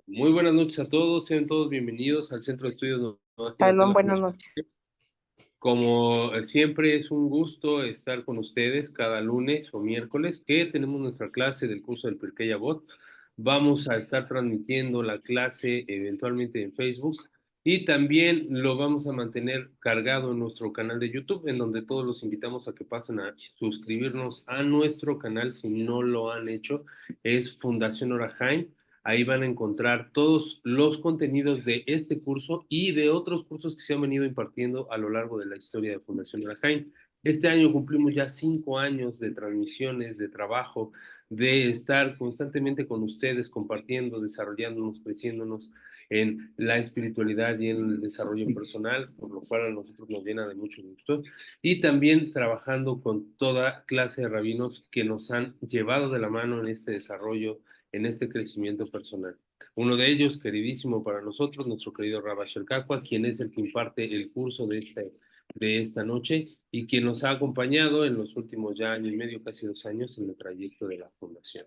Muy buenas noches a todos, sean todos bienvenidos al Centro de Estudios Nueva Génate Perdón, la buenas Fundación. noches. Como siempre es un gusto estar con ustedes cada lunes o miércoles que tenemos nuestra clase del curso del Pirkei Avot. Vamos a estar transmitiendo la clase eventualmente en Facebook y también lo vamos a mantener cargado en nuestro canal de YouTube, en donde todos los invitamos a que pasen a suscribirnos a nuestro canal si no lo han hecho. Es Fundación Orahaim. Ahí van a encontrar todos los contenidos de este curso y de otros cursos que se han venido impartiendo a lo largo de la historia de Fundación Orahaim. Este año cumplimos ya 5 años de transmisiones, de trabajo, de estar constantemente con ustedes, compartiendo, desarrollándonos, creciéndonos en la espiritualidad y en el desarrollo personal, por lo cual a nosotros nos llena de mucho gusto. Y también trabajando con toda clase de rabinos que nos han llevado de la mano en este desarrollo, en este crecimiento personal. Uno de ellos, queridísimo para nosotros, nuestro querido Rabbi Shelkakwa, quien es el que imparte el curso de esta noche y quien nos ha acompañado en los últimos ya año y medio, casi 2 años, en el trayecto de la fundación.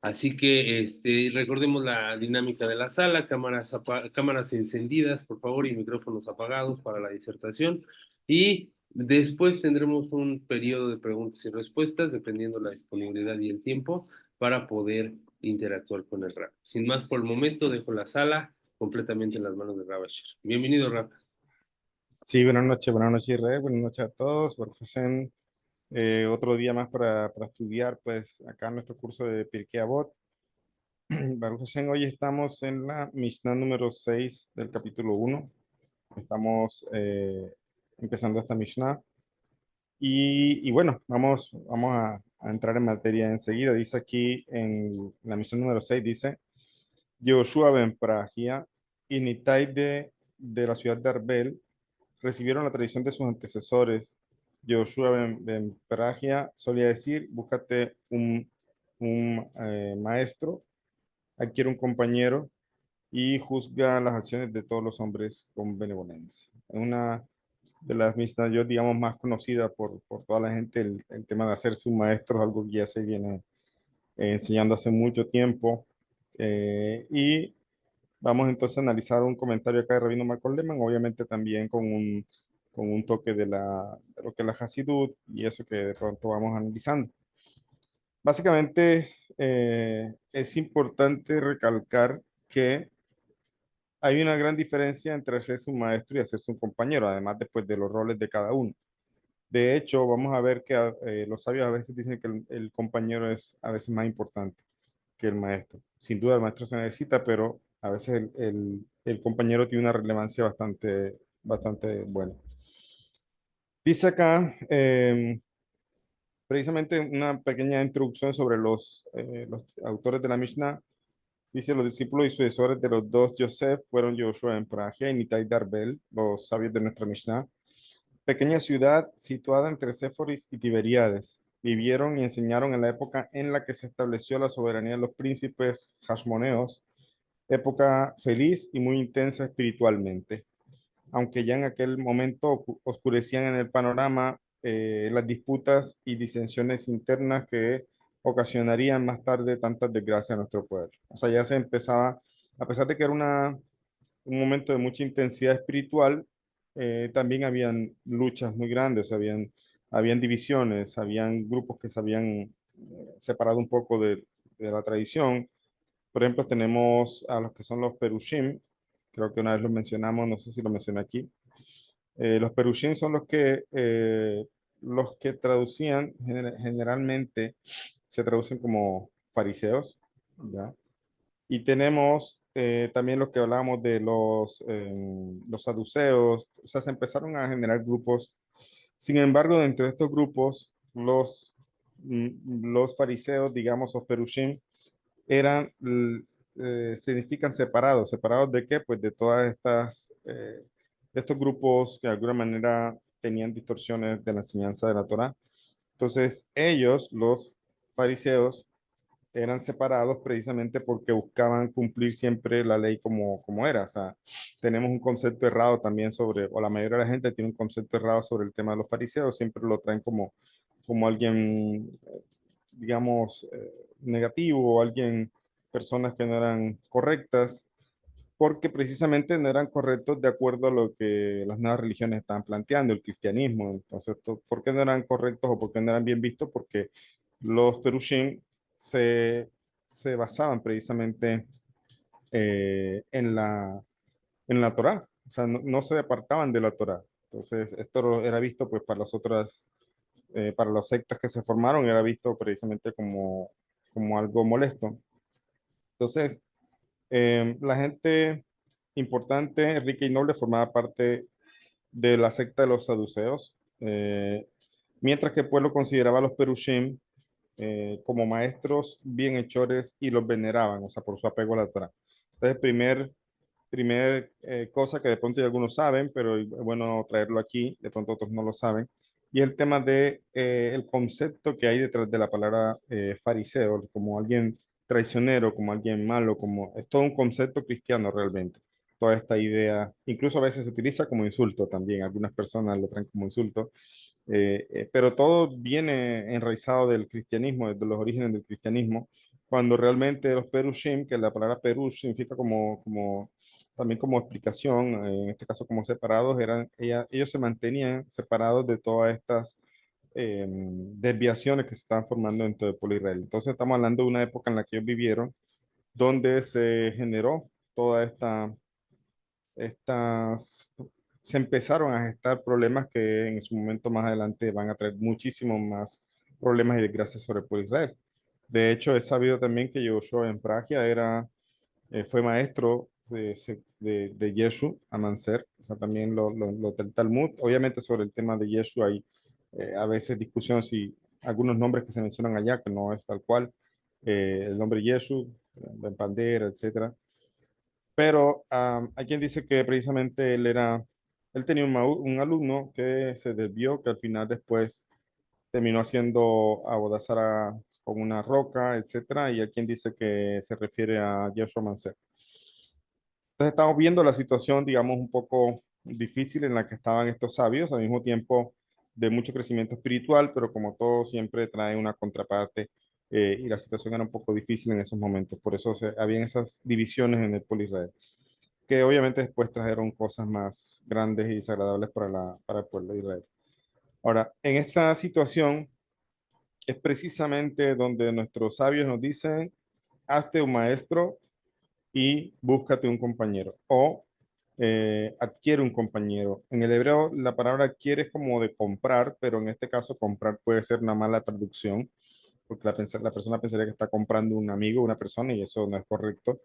Así que recordemos la dinámica de la sala, cámaras encendidas, por favor, y micrófonos apagados para la disertación. Y después tendremos un periodo de preguntas y respuestas, dependiendo la disponibilidad y el tiempo, para poder interactuar con el rap. Sin más por el momento, dejo la sala completamente en las manos de Rabasher. Bienvenido, Rap. Sí, buenas noches, Israel, buenas noches a todos. Baruch Hashem, otro día más para estudiar, pues, acá en nuestro curso de Pirkei Avot. Baruch Hashem, hoy estamos en la Mishnah número 6 del capítulo 1. Estamos empezando esta Mishnah. Y bueno, vamos a entrar en materia enseguida. Dice aquí en la Mishnah número 6, dice, Yehoshua ben Prahia y Nitai de la ciudad de Arbel recibieron la tradición de sus antecesores. Joshua ben Peragia solía decir, búscate un maestro, adquiere un compañero y juzga las acciones de todos los hombres con benevolencia. Es una de las mismas, yo digamos, más conocida por toda la gente, el tema de hacerse un maestro es algo que ya se viene enseñando hace mucho tiempo. Y vamos entonces a analizar un comentario acá de Rabino Marcos Lehmann, obviamente también con un toque de lo que es la Hasidut y eso que de pronto vamos analizando. Básicamente, es importante recalcar que hay una gran diferencia entre hacerse un maestro y hacerse un compañero, además después de los roles de cada uno. De hecho, vamos a ver que los sabios a veces dicen que el compañero es a veces más importante que el maestro. Sin duda el maestro se necesita, pero a veces el compañero tiene una relevancia bastante buena. Dice acá, precisamente una pequeña introducción sobre los autores de la Mishnah. Dice, los discípulos y sucesores de los dos Yosef fueron Joshua en Pragia y Nitai Darbel, los sabios de nuestra Mishnah. Pequeña ciudad situada entre Séforis y Tiberíades. Vivieron y enseñaron en la época en la que se estableció la soberanía de los príncipes hashmoneos, época feliz y muy intensa espiritualmente. Aunque ya en aquel momento oscurecían en el panorama las disputas y disensiones internas que ocasionarían más tarde tantas desgracias a nuestro pueblo. O sea, ya se empezaba, a pesar de que era un momento de mucha intensidad espiritual, también habían luchas muy grandes, habían divisiones, habían grupos que se habían separado un poco de la tradición. Por ejemplo, tenemos a los que son los Perushim, creo que una vez los mencionamos, no sé si lo mencioné aquí. Los Perushim son los que traducían, generalmente se traducen como fariseos, ¿ya? Y tenemos también lo que hablábamos de los saduceos, o sea, se empezaron a generar grupos. Sin embargo, dentro de estos grupos, los fariseos, digamos, o perushim, significan separados. ¿Separados de qué? Pues de todas de estos grupos que de alguna manera tenían distorsiones de la enseñanza de la Torá. Entonces, ellos, los fariseos, eran separados precisamente porque buscaban cumplir siempre la ley como era. O sea, tenemos un concepto errado también sobre, o la mayoría de la gente tiene un concepto errado sobre el tema de los fariseos, siempre lo traen como alguien, digamos, negativo o alguien, personas que no eran correctas. porque precisamente no eran correctos de acuerdo a lo que las nuevas religiones estaban planteando, el cristianismo. Entonces, ¿por qué no eran correctos o por qué no eran bien vistos? Porque los Perushim se, se basaban precisamente en la Torá, o sea, no se apartaban de la Torá. Entonces, esto era visto pues para las otras, para las sectas que se formaron, era visto precisamente como algo molesto. Entonces, la gente importante, rica y noble, formaba parte de la secta de los saduceos, mientras que el pueblo consideraba a los perushim como maestros bienhechores y los veneraban, o sea, por su apego a la Torah. Entonces, primer cosa que de pronto ya algunos saben, pero es bueno traerlo aquí, de pronto otros no lo saben, y el tema de el concepto que hay detrás de la palabra fariseo, como alguien traicionero, como alguien malo, como es todo un concepto cristiano realmente. Toda esta idea, incluso a veces se utiliza como insulto también, algunas personas lo traen como insulto, pero todo viene enraizado del cristianismo, desde los orígenes del cristianismo, cuando realmente los perushim, que la palabra perush significa también como explicación, en este caso como separados, ellos se mantenían separados de todas estas desviaciones que se estaban formando dentro del pueblo de Israel. Entonces estamos hablando de una época en la que ellos vivieron, donde se generó toda estas, se empezaron a gestar problemas que en su momento más adelante van a traer muchísimos más problemas y desgracias sobre el pueblo de Israel. De hecho, es sabido también que Joshua en Pragia fue maestro de Yeshu Amanser, o sea, también lo del Talmud. Obviamente sobre el tema de Yeshu hay a veces discusión si algunos nombres que se mencionan allá, que no es tal cual, el nombre Yeshu, Ben Pandera, etcétera. Pero hay quien dice que precisamente él tenía un alumno que se desvió, que al final después terminó haciendo Abodazara con una roca, etcétera, y hay quien dice que se refiere a Joshua Manser. Entonces estamos viendo la situación, digamos, un poco difícil en la que estaban estos sabios, al mismo tiempo de mucho crecimiento espiritual, pero como todo siempre trae una contraparte y la situación era un poco difícil en esos momentos. Por eso habían esas divisiones en el pueblo de Israel, que obviamente después trajeron cosas más grandes y desagradables para el pueblo de Israel. Ahora, en esta situación es precisamente donde nuestros sabios nos dicen, hazte un maestro y búscate un compañero o adquiere un compañero. En el hebreo la palabra adquiere es como de comprar, pero en este caso comprar puede ser una mala traducción, porque la persona pensaría que está comprando un amigo, una persona, y eso no es correcto,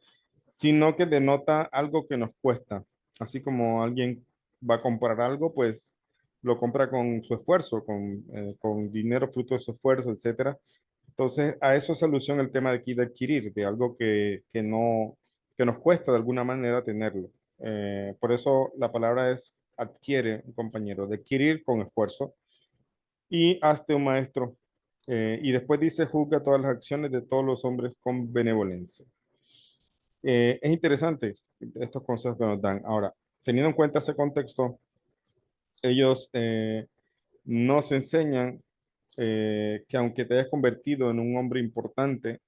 sino que denota algo que nos cuesta. Así como alguien va a comprar algo, pues lo compra con su esfuerzo, con dinero fruto de su esfuerzo, etcétera. Entonces, a eso es alusión el tema de aquí de adquirir, de algo que nos cuesta de alguna manera tenerlo. Por eso la palabra es adquiere un compañero, de adquirir con esfuerzo y hazte un maestro. Y después dice, juzga todas las acciones de todos los hombres con benevolencia. Es interesante estos consejos que nos dan. Ahora, teniendo en cuenta ese contexto, ellos nos enseñan que aunque te hayas convertido en un hombre importante,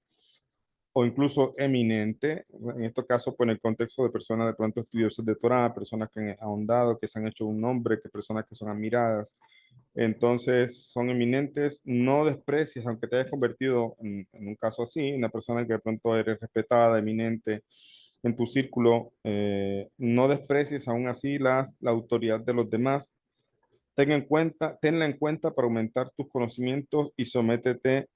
o incluso eminente, en este caso, pues en el contexto de personas de pronto estudiosas de Torah, personas que han ahondado, que se han hecho un nombre, que personas que son admiradas, entonces son eminentes, no desprecies, aunque te hayas convertido en un caso así, una persona que de pronto eres respetada, eminente en tu círculo, no desprecies aún así la autoridad de los demás. Tenla en cuenta para aumentar tus conocimientos y sométele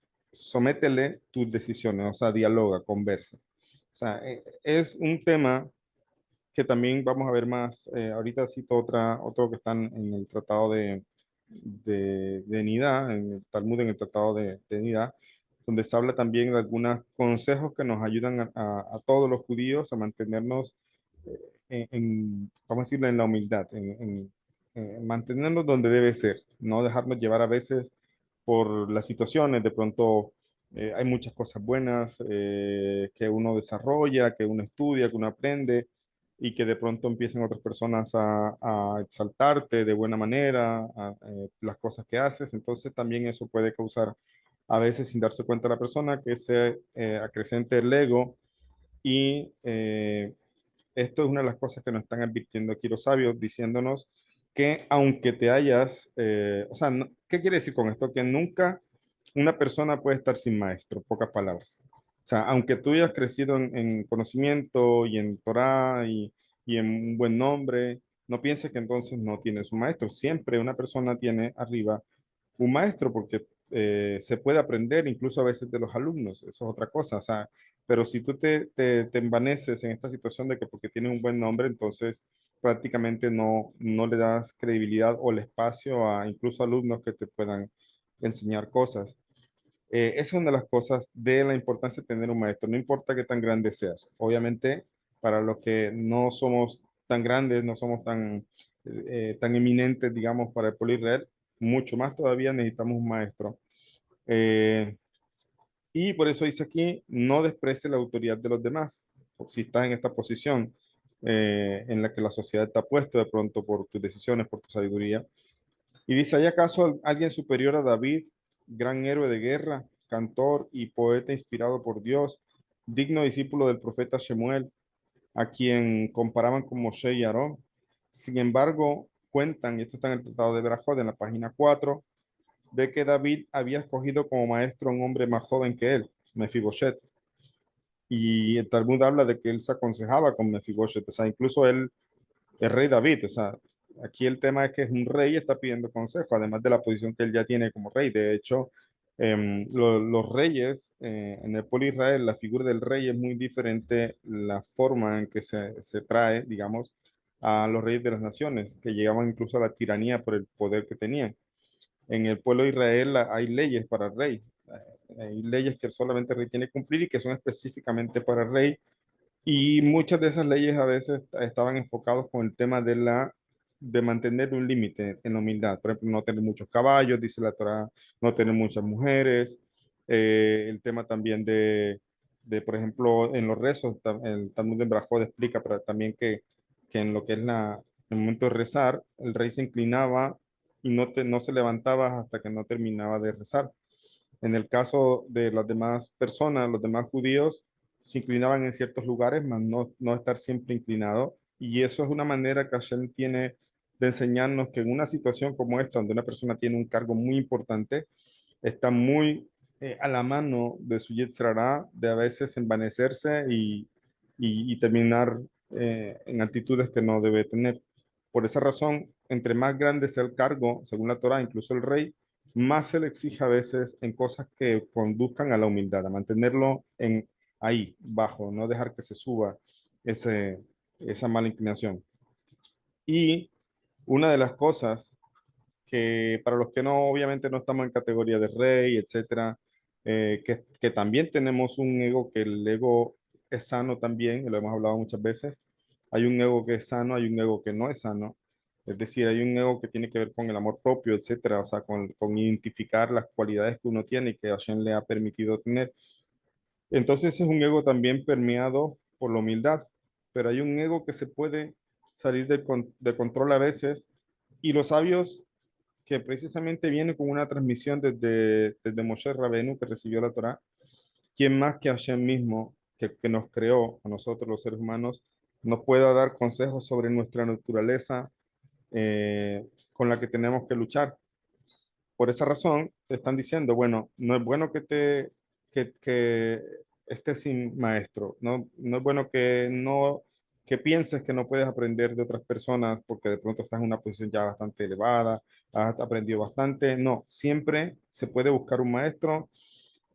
tus decisiones, o sea, dialoga, conversa. O sea, es un tema que también vamos a ver más. Ahorita cito otro que están en el tratado de Nidá, en el Talmud, en el tratado de Nidá, donde se habla también de algunos consejos que nos ayudan a todos los judíos a mantenernos vamos a decirlo, en la humildad, mantenernos donde debe ser, no dejarnos llevar a veces por las situaciones, de pronto hay muchas cosas buenas que uno desarrolla, que uno estudia, que uno aprende y que de pronto empiecen otras personas a exaltarte de buena manera las cosas que haces, entonces también eso puede causar a veces sin darse cuenta la persona que se acrecente el ego y esto es una de las cosas que nos están advirtiendo aquí los sabios, diciéndonos que aunque te hayas, o sea, ¿qué quiere decir con esto? Que nunca una persona puede estar sin maestro, pocas palabras. O sea, aunque tú hayas crecido en conocimiento y en Torah y en un buen nombre, no pienses que entonces no tienes un maestro. Siempre una persona tiene arriba un maestro porque se puede aprender incluso a veces de los alumnos, eso es otra cosa, o sea, pero si tú te envaneces en esta situación de que porque tienes un buen nombre, entonces prácticamente no le das credibilidad o el espacio a incluso alumnos que te puedan enseñar cosas. Esa es una de las cosas de la importancia de tener un maestro, no importa qué tan grande seas. Obviamente, para los que no somos tan grandes, no somos tan eminentes, digamos, para el pueblo de Israel, mucho más todavía necesitamos un maestro. Eh, y por eso dice aquí, no desprecie la autoridad de los demás. Si estás en esta posición en la que la sociedad te ha puesto de pronto por tus decisiones, por tu sabiduría, y dice, ¿hay acaso alguien superior a David, gran héroe de guerra, cantor y poeta inspirado por Dios, digno discípulo del profeta Shemuel, a quien comparaban con Moshe y Aarón? Sin embargo, cuentan, y esto está en el Tratado de Berajot, en la página 4, de que David había escogido como maestro a un hombre más joven que él, Mefiboset. Y el Talmud habla de que él se aconsejaba con Mefiboset, o sea, incluso él el rey David, o sea, aquí el tema es que es un rey y está pidiendo consejo, además de la posición que él ya tiene como rey. De hecho, los reyes en el pueblo de Israel, la figura del rey es muy diferente la forma en que se trae, digamos, a los reyes de las naciones, que llegaban incluso a la tiranía por el poder que tenían. En el pueblo de Israel hay leyes para el rey. Hay leyes que solamente el rey tiene que cumplir y que son específicamente para el rey y muchas de esas leyes a veces estaban enfocados con el tema de mantener un límite en la humildad. Por ejemplo, no tener muchos caballos, dice la Torá, no tener muchas mujeres. El tema también por ejemplo, en los rezos, el Talmud de Brajot explica pero también que en lo que es el momento de rezar, el rey se inclinaba y no se levantaba hasta que no terminaba de rezar. En el caso de las demás personas, los demás judíos, se inclinaban en ciertos lugares, mas no estar siempre inclinado. Y eso es una manera que Hashem tiene de enseñarnos que en una situación como esta, donde una persona tiene un cargo muy importante, está muy a la mano de su Yetzer Hara de a veces envanecerse y terminar en actitudes que no debe tener. Por esa razón, entre más grande sea el cargo, según la Torah, incluso el rey, más se le exige a veces en cosas que conduzcan a la humildad, a mantenerlo ahí, bajo, no dejar que se suba ese, esa mala inclinación. Y una de las cosas que para los que no, obviamente no estamos en categoría de rey, etcétera, que también tenemos un ego, que el ego es sano también, y lo hemos hablado muchas veces. Hay un ego que es sano, hay un ego que no es sano. Es decir, hay un ego que tiene que ver con el amor propio, etcétera, o sea, con identificar las cualidades que uno tiene y que Hashem le ha permitido tener. Entonces es un ego también permeado por la humildad, pero hay un ego que se puede salir de control a veces y los sabios que precisamente viene con una transmisión desde Moshe Rabenu, que recibió la Torá. ¿Quién más que Hashem mismo, que nos creó a nosotros los seres humanos, nos pueda dar consejos sobre nuestra naturaleza con la que tenemos que luchar? Por esa razón, te están diciendo, bueno, no es bueno que estés sin maestro, no es bueno que pienses que no puedes aprender de otras personas porque de pronto estás en una posición ya bastante elevada, has aprendido bastante. No, siempre se puede buscar un maestro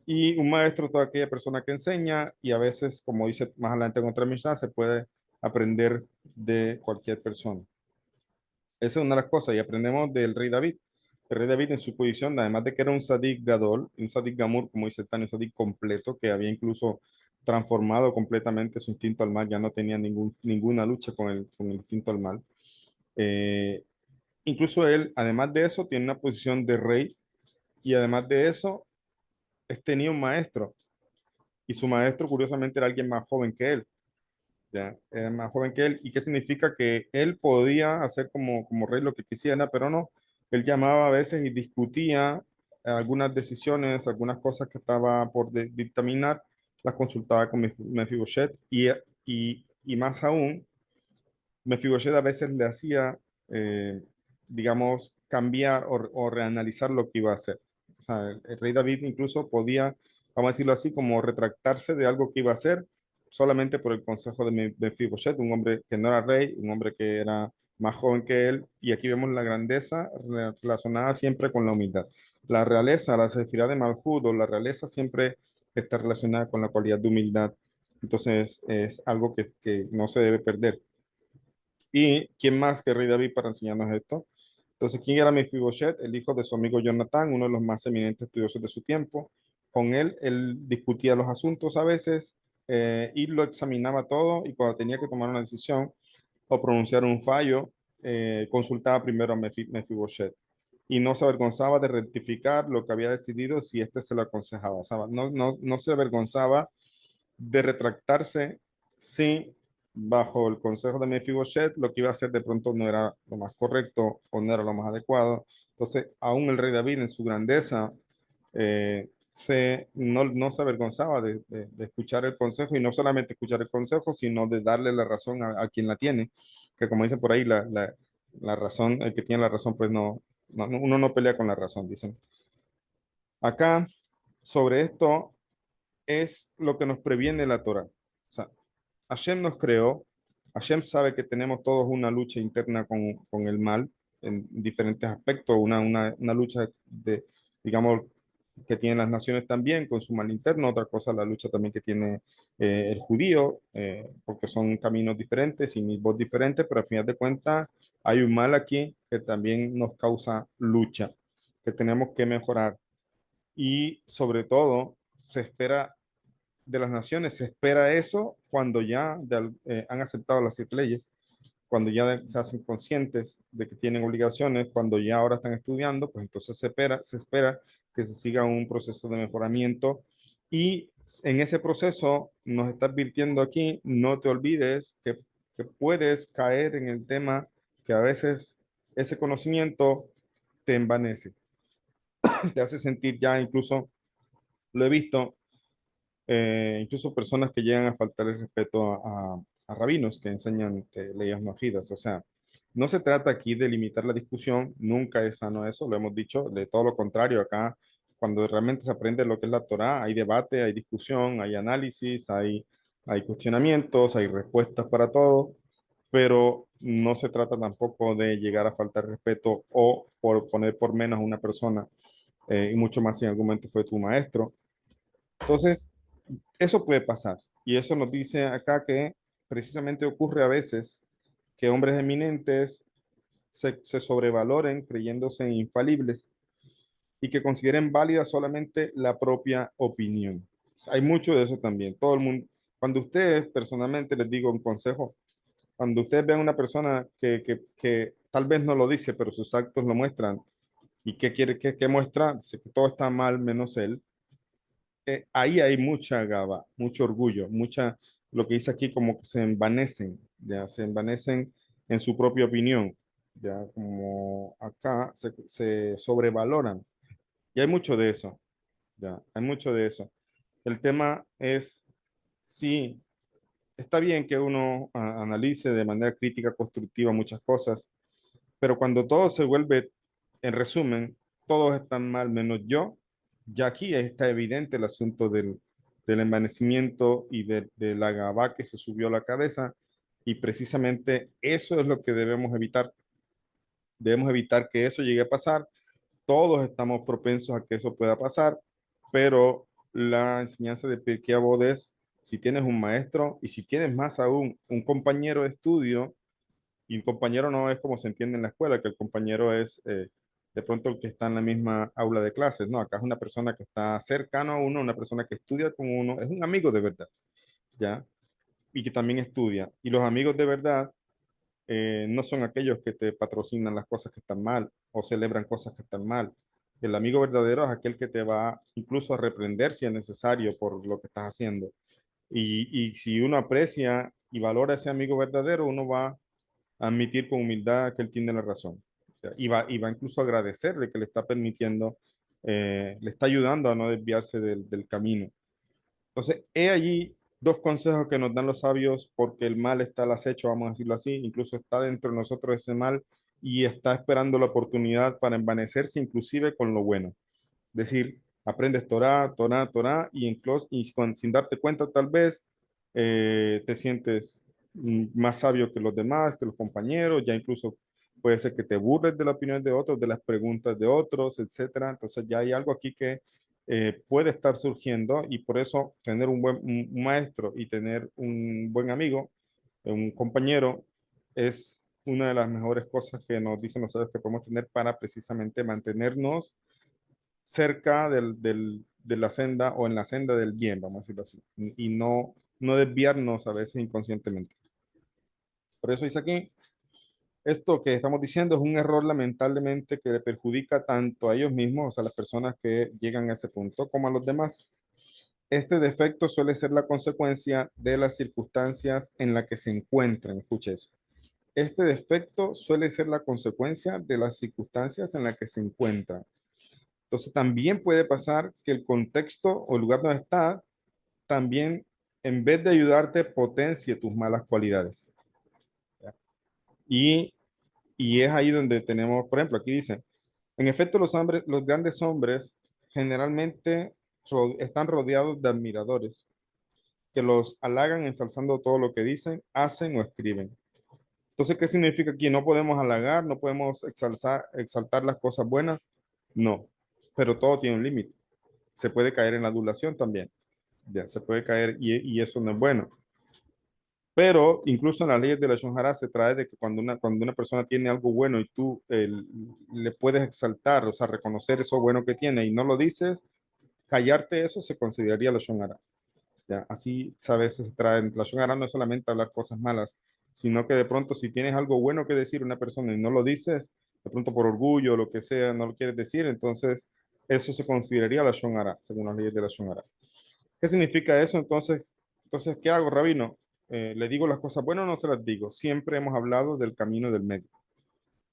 y un maestro es toda aquella persona que enseña y a veces, como dice más adelante en otra Mishnah, se puede aprender de cualquier persona. Esa es una de las cosas, y aprendemos del rey David. El rey David en su posición, además de que era un Sadik Gadol, un Sadik Gamur, como dice Tani, un Sadik completo, que había incluso transformado completamente su instinto al mal, ya no tenía ninguna lucha con el instinto al mal. Eh, Incluso él, además de eso, tiene una posición de rey, y además de eso, tenía un maestro, y su maestro, curiosamente, era alguien más joven que él. Ya, era más joven que él. ¿Y qué significa? Que él podía hacer como rey lo que quisiera, pero no. Él llamaba a veces y discutía algunas decisiones, algunas cosas que estaba por dictaminar, las consultaba con Mefiboset y más aún, Mefiboshet a veces le hacía, digamos, cambiar o reanalizar lo que iba a hacer. O sea, el rey David incluso podía, vamos a decirlo así, como retractarse de algo que iba a hacer solamente por el consejo de Mefiboshet, un hombre que no era rey, un hombre que era más joven que él, y aquí vemos la grandeza relacionada siempre con la humildad. La realeza, la sefirá de Malhud o la realeza siempre está relacionada con la cualidad de humildad. Entonces es algo que no se debe perder. ¿Y quién más que Rey David para enseñarnos esto? Entonces, ¿quién era Mefiboshet? El hijo de su amigo Jonatán, uno de los más eminentes estudiosos de su tiempo. Con él discutía los asuntos a veces y lo examinaba todo y cuando tenía que tomar una decisión o pronunciar un fallo, consultaba primero a Mefiboshet y no se avergonzaba de rectificar lo que había decidido si éste se lo aconsejaba. O sea, no se avergonzaba de retractarse si bajo el consejo de Mefiboshet lo que iba a hacer de pronto no era lo más correcto o no era lo más adecuado. Entonces, aún el rey David en su grandeza no se avergonzaba de escuchar el consejo y no solamente escuchar el consejo, sino de darle la razón a quien la tiene, que como dicen por ahí, la razón, el que tiene la razón, pues uno no pelea con la razón, dicen. Acá, sobre esto, es lo que nos previene la Torah. O sea, Hashem nos creó, Hashem sabe que tenemos todos una lucha interna con el mal en diferentes aspectos, una lucha digamos, que tienen las naciones también con su mal interno, otra cosa la lucha también que tiene el judío, porque son caminos diferentes y voz diferentes, pero al final de cuentas hay un mal aquí que también nos causa lucha, que tenemos que mejorar. Y sobre todo, se espera de las naciones, se espera eso cuando ya han aceptado las 7 leyes, cuando ya se hacen conscientes de que tienen obligaciones, cuando ya ahora están estudiando, pues entonces se espera que se siga un proceso de mejoramiento y en ese proceso nos está advirtiendo aquí, no te olvides que puedes caer en el tema que a veces ese conocimiento te envanece, te hace sentir ya incluso, lo he visto, incluso personas que llegan a faltar el respeto a rabinos que enseñan leyes nojidas. O sea, no se trata aquí de limitar la discusión, nunca es sano eso, lo hemos dicho, de todo lo contrario, acá cuando realmente se aprende lo que es la Torá, hay debate, hay discusión, hay análisis, hay cuestionamientos, hay respuestas para todo, pero no se trata tampoco de llegar a faltar respeto o por poner por menos a una persona, y mucho más si en algún momento fue tu maestro. Entonces, eso puede pasar. Y eso nos dice acá que precisamente ocurre a veces que hombres eminentes se sobrevaloren creyéndose infalibles y que consideren válida solamente la propia opinión. O sea, hay mucho de eso también. Todo el mundo, cuando ustedes, personalmente les digo un consejo, cuando ustedes vean una persona que tal vez no lo dice, pero sus actos lo muestran, ¿y qué quiere que muestra? Dice que todo está mal menos él. Ahí hay mucha gaba, mucho orgullo, lo que dice aquí como que se envanecen, ya se envanecen en su propia opinión, ya como acá se sobrevaloran. Y hay mucho de eso, ya, hay mucho de eso. El tema es si está bien que uno analice de manera crítica, constructiva muchas cosas, pero cuando todo se vuelve, en resumen, todos están mal menos yo, ya aquí está evidente el asunto del envanecimiento y de la gabá que se subió a la cabeza, y precisamente eso es lo que debemos evitar. Debemos evitar que eso llegue a pasar. Todos estamos propensos a que eso pueda pasar, pero la enseñanza de Pirkei Avot es, si tienes un maestro y si tienes más aún un compañero de estudio, y un compañero no es como se entiende en la escuela, que el compañero es de pronto el que está en la misma aula de clases. No, acá es una persona que está cercano a uno, una persona que estudia con uno, es un amigo de verdad, ¿ya? Y que también estudia. Y los amigos de verdad no son aquellos que te patrocinan las cosas que están mal o celebran cosas que están mal. El amigo verdadero es aquel que te va incluso a reprender si es necesario por lo que estás haciendo. Y si uno aprecia y valora a ese amigo verdadero, uno va admitir con humildad que él tiene la razón. Y va incluso a agradecer de que le está permitiendo, le está ayudando a no desviarse del camino. Entonces, he allí dos consejos que nos dan los sabios, porque el mal está al acecho, vamos a decirlo así, incluso está dentro de nosotros ese mal y está esperando la oportunidad para envanecerse inclusive con lo bueno. Decir, aprendes Torah, Torah, Torah y, sin darte cuenta tal vez te sientes más sabio que los demás, que los compañeros, ya incluso puede ser que te burles de la opinión de otros, de las preguntas de otros, etcétera. Entonces ya hay algo aquí que puede estar surgiendo y por eso tener un maestro y tener un buen amigo, un compañero, es una de las mejores cosas que nos dicen los sabios que podemos tener para precisamente mantenernos cerca de la senda o en la senda del bien, vamos a decirlo así, y no desviarnos a veces inconscientemente. Por eso dice aquí, esto que estamos diciendo es un error lamentablemente que le perjudica tanto a ellos mismos, o sea, a las personas que llegan a ese punto, como a los demás. Este defecto suele ser la consecuencia de las circunstancias en las que se encuentran. Escuche eso. Este defecto suele ser la consecuencia de las circunstancias en las que se encuentran. Entonces también puede pasar que el contexto o el lugar donde está también, en vez de ayudarte, potencie tus malas cualidades. ¿Ya? Y, y es ahí donde tenemos, por ejemplo, aquí dice, en efecto, los grandes hombres generalmente están rodeados de admiradores que los halagan ensalzando todo lo que dicen, hacen o escriben. Entonces, ¿qué significa aquí? No podemos halagar, no podemos exaltar las cosas buenas. No, pero todo tiene un límite. Se puede caer en la adulación también. Ya, se puede caer y eso no es bueno. Pero incluso en las leyes de la Shonjara se trae de que cuando una persona tiene algo bueno y tú le puedes exaltar, o sea, reconocer eso bueno que tiene y no lo dices, callarte eso se consideraría la Shonjara. Ya, así a veces se trae, la Shonjara no es solamente hablar cosas malas, sino que de pronto si tienes algo bueno que decir a una persona y no lo dices, de pronto por orgullo o lo que sea, no lo quieres decir, entonces eso se consideraría la Shonjara, según las leyes de la Shonjara. ¿Qué significa eso? Entonces, ¿qué hago, Rabino? ¿Le digo las cosas buenas o no se las digo? Siempre hemos hablado del camino del medio,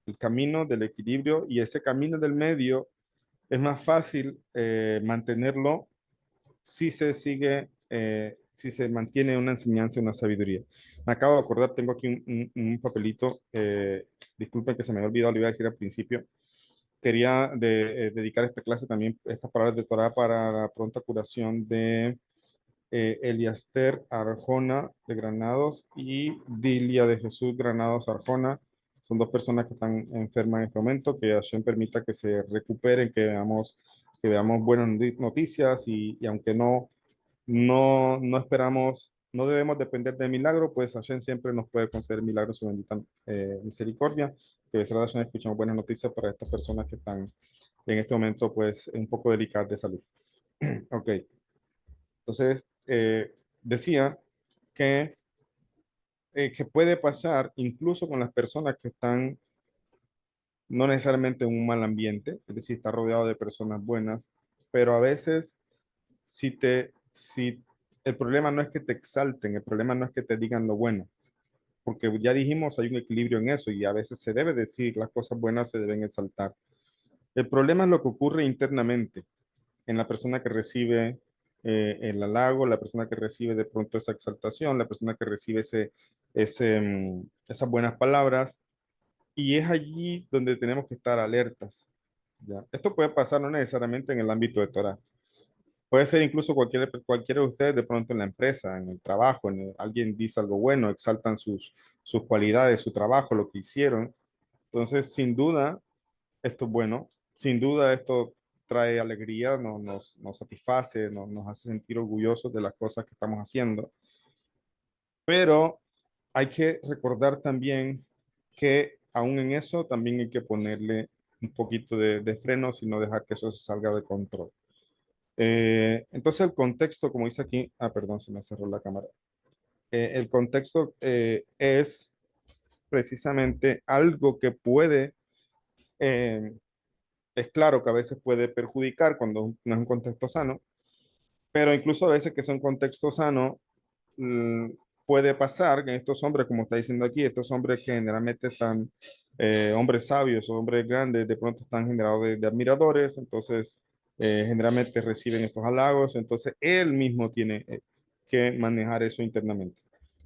el camino del equilibrio, y ese camino del medio es más fácil mantenerlo si se sigue, si se mantiene una enseñanza y una sabiduría. Me acabo de acordar, tengo aquí un papelito, disculpen que se me había olvidado, lo iba a decir al principio. Quería dedicar esta clase también, estas palabras de Torah para la pronta curación de Eliaster Arjona de Granados y Dilia de Jesús Granados Arjona. Son dos personas que están enfermas en este momento, que Hashem permita que se recuperen, que veamos buenas noticias y aunque no esperamos, no debemos depender de milagro, pues Hashem siempre nos puede conceder milagros, su bendita misericordia. Que de Hashem escuchamos buenas noticias para estas personas que están en este momento pues un poco delicadas de salud. Ok. Entonces, decía que puede pasar incluso con las personas que están no necesariamente en un mal ambiente, es decir, está rodeado de personas buenas, pero a veces si el problema no es que te exalten, el problema no es que te digan lo bueno, porque ya dijimos, hay un equilibrio en eso y a veces se debe decir, las cosas buenas se deben exaltar. El problema es lo que ocurre internamente en la persona que recibe el halago, la persona que recibe de pronto esa exaltación, la persona que recibe esas buenas palabras. Y es allí donde tenemos que estar alertas. ¿Ya? Esto puede pasar no necesariamente en el ámbito de Torah. Puede ser incluso cualquiera de ustedes de pronto en la empresa, en el trabajo, alguien dice algo bueno, exaltan sus cualidades, su trabajo, lo que hicieron. Entonces, sin duda, esto es bueno. Sin duda esto trae alegría, nos satisface, nos hace sentir orgullosos de las cosas que estamos haciendo. Pero hay que recordar también que aún en eso también hay que ponerle un poquito de freno, y no dejar que eso se salga de control. Entonces el contexto, como dice aquí, perdón, se me cerró la cámara. El contexto es precisamente algo que puede eh, es claro que a veces puede perjudicar cuando no es un contexto sano, pero incluso a veces que es un contexto sano, mm, puede pasar que estos hombres, como está diciendo aquí, estos hombres que generalmente están, hombres sabios o hombres grandes, de pronto están generados de admiradores, entonces generalmente reciben estos halagos, entonces él mismo tiene, que manejar eso internamente.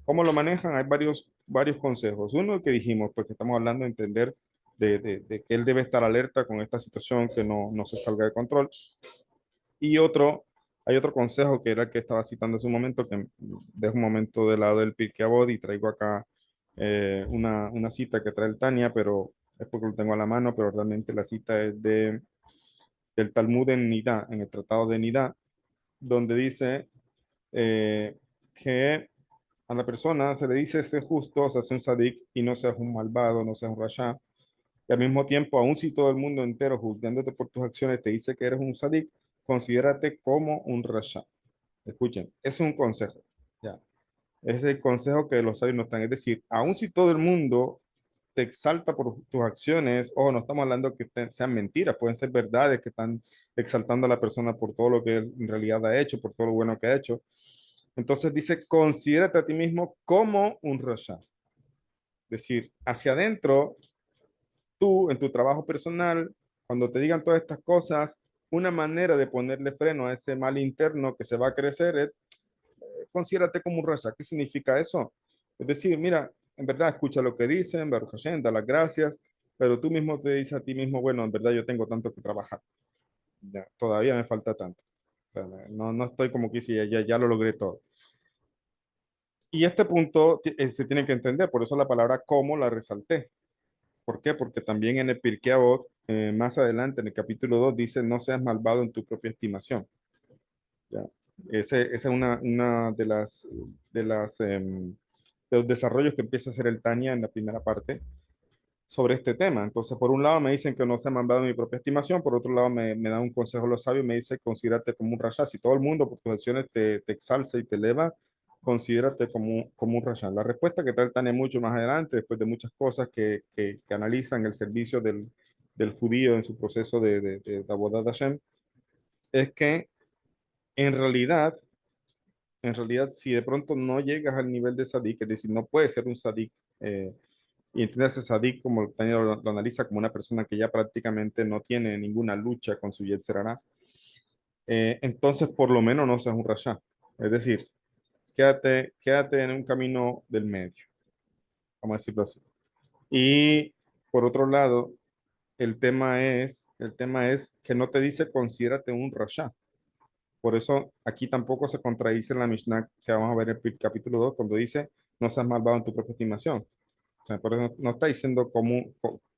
¿Cómo lo manejan? Hay varios consejos. Uno que dijimos, porque estamos hablando de entender de que él debe estar alerta con esta situación, que no se salga de control. Y hay otro consejo que era el que estaba citando hace un momento, que dejo un momento de lado el Pirkei Avot y traigo acá una cita que trae el Tania, pero es porque lo tengo a la mano, pero realmente la cita es del Talmud en Nidá, en el Tratado de Nidá, donde dice eh, que a la persona se le dice sé justo, o sea, sé un sadik y no seas un malvado, no seas un rasha. Y al mismo tiempo, aun si todo el mundo entero juzgándote por tus acciones te dice que eres un sadik, considérate como un rasha. Escuchen, es un consejo. Ya. Es el consejo que los sabios nos dan. Es decir, aun si todo el mundo te exalta por tus acciones, o no estamos hablando que sean mentiras, pueden ser verdades que están exaltando a la persona por todo lo que él en realidad ha hecho, por todo lo bueno que ha hecho. Entonces dice, considérate a ti mismo como un rasha. Es decir, hacia adentro, tú en tu trabajo personal, cuando te digan todas estas cosas, una manera de ponerle freno a ese mal interno que se va a crecer es considérate como un rasha. ¿Qué significa eso? Es decir, mira, en verdad escucha lo que dicen, Baruch Hashem, da las gracias, pero tú mismo te dices a ti mismo, bueno, en verdad yo tengo tanto que trabajar. Ya, todavía me falta tanto. O sea, no estoy como que si ya lo logré todo. Y este punto se tiene que entender, por eso la palabra como la resalté. ¿Por qué? Porque también en el Pirkei Avot, más adelante en el capítulo 2 dice, no seas malvado en tu propia estimación. ¿Ya? Esa es una de los desarrollos que empieza a hacer el Tania en la primera parte sobre este tema. Entonces, por un lado me dicen que no se me han dado mi propia estimación, por otro lado me da un consejo los sabios, me dice, considérate como un rasha. Si todo el mundo por tus acciones te exalza y te eleva, considérate como un rasha. La respuesta que trae el Tania mucho más adelante, después de muchas cosas que analizan el servicio del judío en su proceso de Avodat Hashem, es que en realidad si de pronto no llegas al nivel de sadik, es decir, no puedes ser un sadik, y entiendes ese sadik como Tania lo analiza como una persona que ya prácticamente no tiene ninguna lucha con su Yetzer Hara, entonces por lo menos no seas un rasha. Es decir, quédate en un camino del medio, vamos a decirlo así. Y por otro lado, el tema es que no te dice considérate un rasha. Por eso aquí tampoco se contradice en la Mishnah que vamos a ver en el capítulo 2 cuando dice no seas malvado en tu propia estimación. O sea, por eso no está diciendo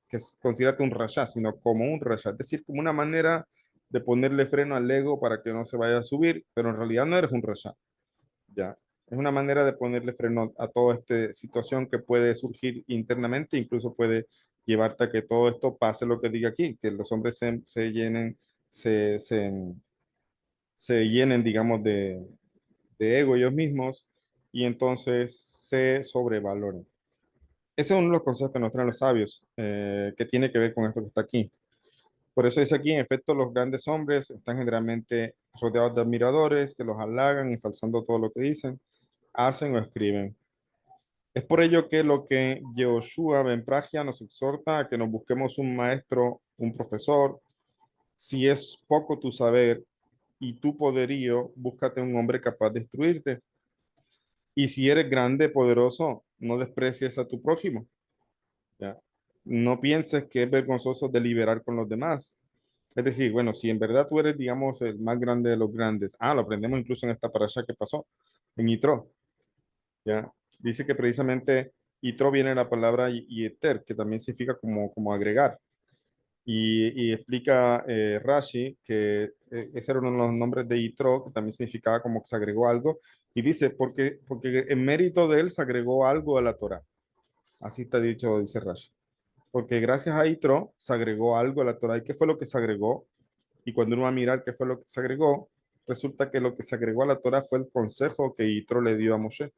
que considérate un rasha, sino como un rasha. Es decir, como una manera de ponerle freno al ego para que no se vaya a subir, pero en realidad no eres un rasha. Ya. Es una manera de ponerle freno a toda esta situación que puede surgir internamente, incluso puede llevarte a que todo esto pase lo que diga aquí, que los hombres se llenen, se, se, se llenen, digamos, de ego ellos mismos y entonces se sobrevaloren. Ese es uno de los consejos que nos traen los sabios, que tiene que ver con esto que está aquí. Por eso dice aquí, en efecto, los grandes hombres están generalmente rodeados de admiradores que los halagan, ensalzando todo lo que dicen, hacen o escriben. Es por ello que lo que Yehoshua Ben Pragia nos exhorta a que nos busquemos un maestro, un profesor. Si es poco tu saber y tu poderío, búscate un hombre capaz de instruirte. Y si eres grande, poderoso, no desprecies a tu prójimo. ¿Ya? No pienses que es vergonzoso deliberar con los demás. Es decir, bueno, si en verdad tú eres, digamos, el más grande de los grandes, lo aprendemos incluso en esta parasha que pasó, en Yitro, ¿ya? Dice que precisamente Yitro viene de la palabra yeter, que también significa como agregar. Y explica Rashi que ese era uno de los nombres de Yitro, que también significaba como que se agregó algo. Y dice, porque en mérito de él se agregó algo a la Torah. Así está dicho, dice Rashi. Porque gracias a Yitro se agregó algo a la Torah. ¿Y qué fue lo que se agregó? Y cuando uno va a mirar qué fue lo que se agregó, resulta que lo que se agregó a la Torah fue el consejo que Yitro le dio a Moshe.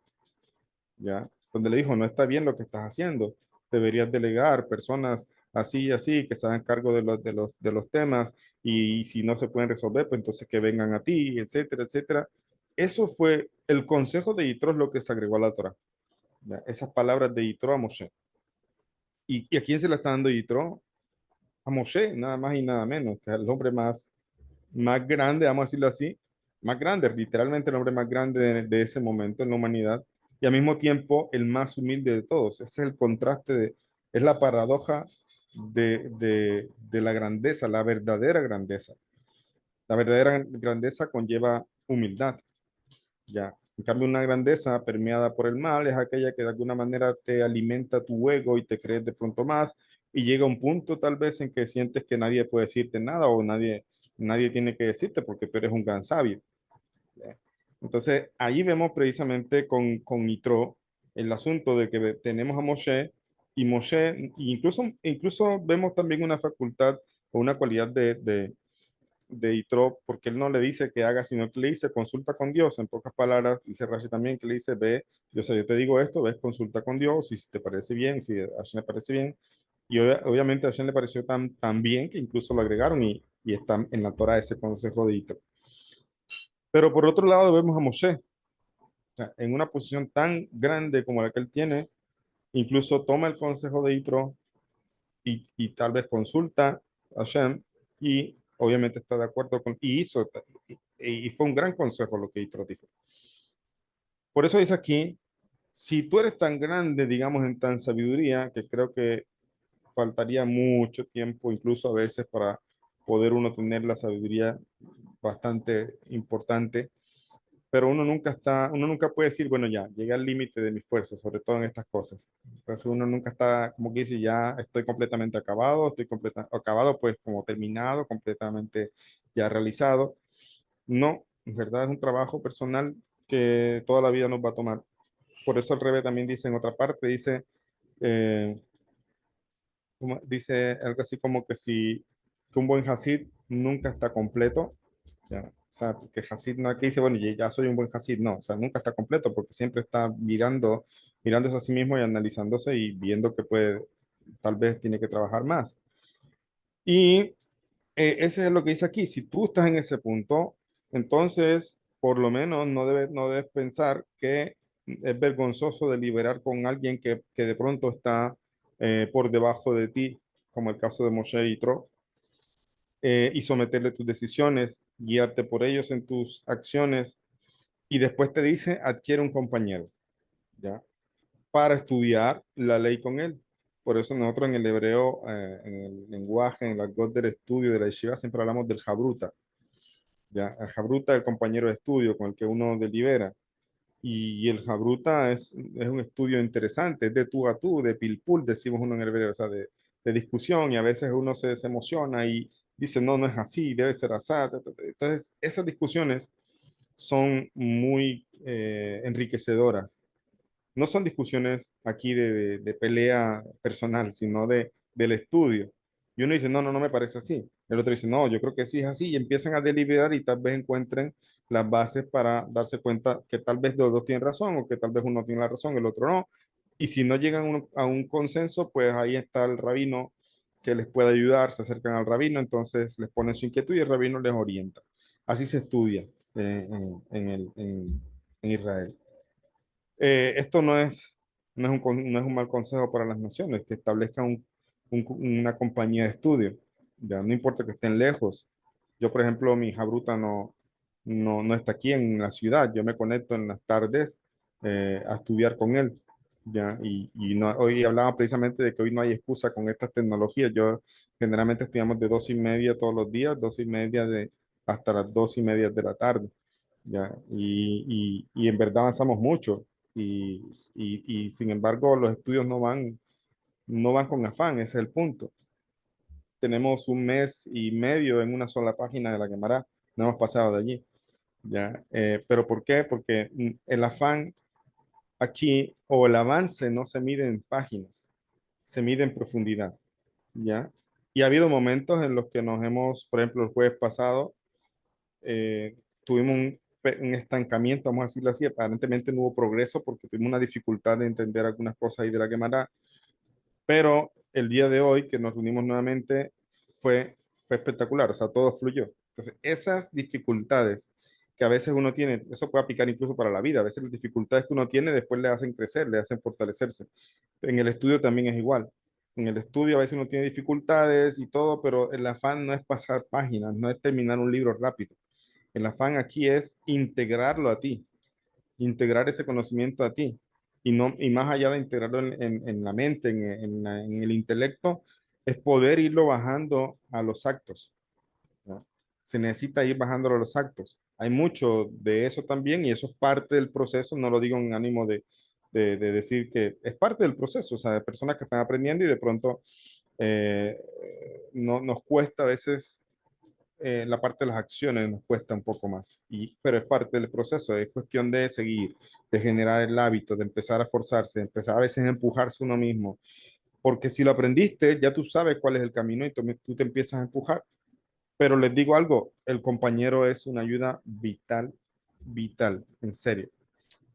¿Ya? Donde le dijo, no está bien lo que estás haciendo, deberías delegar personas así y así que se hagan cargo de los temas y si no se pueden resolver, pues entonces que vengan a ti, etcétera, etcétera. Eso fue el consejo de Yitro, es lo que se agregó a la Torah. ¿Ya? Esas palabras de Yitro a Moshe. ¿Y a quién se la está dando Yitro? A Moshe, nada más y nada menos, que es el hombre más grande, vamos a decirlo así, más grande, literalmente el hombre más grande de ese momento en la humanidad, y al mismo tiempo el más humilde de todos. Ese es el contraste, es la paradoja de la grandeza, la verdadera grandeza. La verdadera grandeza conlleva humildad, ¿ya? En cambio, una grandeza permeada por el mal es aquella que de alguna manera te alimenta tu ego y te crees de pronto más y llega un punto tal vez en que sientes que nadie puede decirte nada o nadie tiene que decirte porque tú eres un gran sabio. ¿Ya? Entonces, ahí vemos precisamente con Yitro el asunto de que tenemos a Moshe y Moshe, incluso vemos también una facultad o una cualidad de Yitro, porque él no le dice que haga, sino que le dice consulta con Dios. En pocas palabras, dice Rashi también que le dice, ve, yo te digo esto, ves, consulta con Dios, si te parece bien, si a Hashem le parece bien. Y obviamente a Hashem le pareció tan bien que incluso lo agregaron y está en la Torah ese consejo de Yitro. Pero por otro lado vemos a Moshe, o sea, en una posición tan grande como la que él tiene, incluso toma el consejo de Yitro y tal vez consulta a Hashem y obviamente está de acuerdo y fue un gran consejo lo que Yitro dijo. Por eso dice aquí, si tú eres tan grande, digamos, en tan sabiduría, que creo que faltaría mucho tiempo, incluso a veces, para poder uno tener la sabiduría bastante importante, pero uno nunca puede decir, bueno, ya, llegué al límite de mis fuerzas, sobre todo en estas cosas. Entonces uno nunca está, como que dice, ya estoy completamente acabado, acabado, pues como terminado, completamente ya realizado. No, en verdad es un trabajo personal que toda la vida nos va a tomar. Por eso el Rebe también dice en otra parte, eh, dice algo así como que un buen Hasid nunca está completo. Ya, o sea, que Hasid no que dice, bueno, ya soy un buen Hasid, no, o sea, nunca está completo porque siempre está mirándose a sí mismo y analizándose y viendo que tal vez tiene que trabajar más. Y ese es lo que dice aquí, si tú estás en ese punto, entonces por lo menos no debes pensar que es vergonzoso deliberar con alguien que de pronto está por debajo de ti, como el caso de Moshe y Tro, y someterle tus decisiones, guiarte por ellos en tus acciones, y después te dice, adquiere un compañero, ¿ya? Para estudiar la ley con él. Por eso nosotros en el hebreo, en el lenguaje, en el argot del estudio de la yeshiva, siempre hablamos del jabruta, ¿ya? El jabruta es el compañero de estudio con el que uno delibera. Y el jabruta es un estudio interesante, es de tú a tú, de pilpul, decimos uno en el hebreo, o sea, de discusión, y a veces uno se emociona y dice, no, no es así, debe ser así. Entonces, esas discusiones son muy enriquecedoras. No son discusiones aquí de pelea personal, sino del estudio. Y uno dice, no, no, no me parece así. El otro dice, no, yo creo que sí es así. Y empiezan a deliberar y tal vez encuentren las bases para darse cuenta que tal vez los dos tienen razón o que tal vez uno tiene la razón, el otro no. Y si no llegan a un consenso, pues ahí está el rabino que les puede ayudar, se acercan al rabino, entonces les ponen su inquietud y el rabino les orienta. Así se estudia en Israel. Esto no es un mal consejo para las naciones, que establezcan una compañía de estudio. Ya no importa que estén lejos. Yo, por ejemplo, mi hija bruta no está aquí en la ciudad. Yo me conecto en las tardes a estudiar con él. Ya, hoy hablaba precisamente de que hoy no hay excusa con estas tecnologías. Yo generalmente estudiamos de 2:30 todos los días, 2:30 hasta las 2:30 de la tarde. Ya, y en verdad avanzamos mucho y sin embargo los estudios no van con afán, ese es el punto. Tenemos un mes y medio en una sola página de la Gemara, no hemos pasado de allí, ¿ya? ¿Pero por qué? Porque el afán aquí o el avance no se mide en páginas, se mide en profundidad, ¿ya? Y ha habido momentos en los que por ejemplo, el jueves pasado, tuvimos un estancamiento, vamos a decirlo así, aparentemente no hubo progreso porque tuvimos una dificultad de entender algunas cosas ahí de la Gemara, pero el día de hoy que nos reunimos nuevamente fue espectacular, o sea, todo fluyó. Entonces, esas dificultades que a veces uno tiene, eso puede aplicar incluso para la vida, a veces las dificultades que uno tiene después le hacen crecer, le hacen fortalecerse. En el estudio también es igual. En el estudio a veces uno tiene dificultades y todo, pero el afán no es pasar páginas, no es terminar un libro rápido. El afán aquí es integrarlo a ti, integrar ese conocimiento a ti. Y, no, y más allá de integrarlo en la mente, en el intelecto, es poder irlo bajando a los actos, ¿no? Se necesita ir bajándolo a los actos. Hay mucho de eso también y eso es parte del proceso, no lo digo en ánimo de decir que es parte del proceso, o sea, de personas que están aprendiendo y de pronto eh, no, nos cuesta a veces la parte de las acciones nos cuesta un poco más, pero es parte del proceso, es cuestión de seguir, de generar el hábito, de empezar a forzarse, de empezar a veces a empujarse uno mismo, porque si lo aprendiste, ya tú sabes cuál es el camino y tú te empiezas a empujar. Pero les digo algo, el compañero es una ayuda vital, vital, en serio.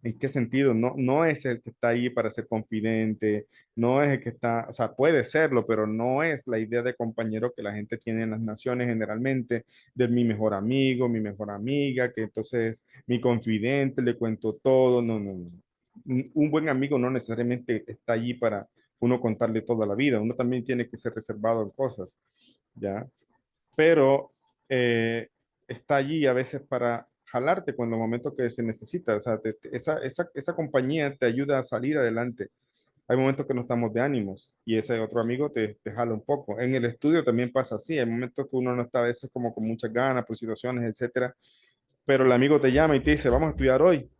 ¿En qué sentido? No, no es el que está ahí para ser confidente, no es el que está, o sea, puede serlo, pero no es la idea de compañero que la gente tiene en las naciones generalmente, de mi mejor amigo, mi mejor amiga, que entonces mi confidente, le cuento todo. No, no, no. Un buen amigo no necesariamente está allí para uno contarle toda la vida, uno también tiene que ser reservado en cosas, ¿ya? Pero está allí a veces para jalarte cuando los momentos que se necesita. O sea, esa compañía te ayuda a salir adelante. Hay momentos que no estamos de ánimos y ese otro amigo te jala un poco. En el estudio también pasa así. Hay momentos que uno no está a veces como con muchas ganas por situaciones, etcétera, pero el amigo te llama y te dice, vamos a estudiar hoy.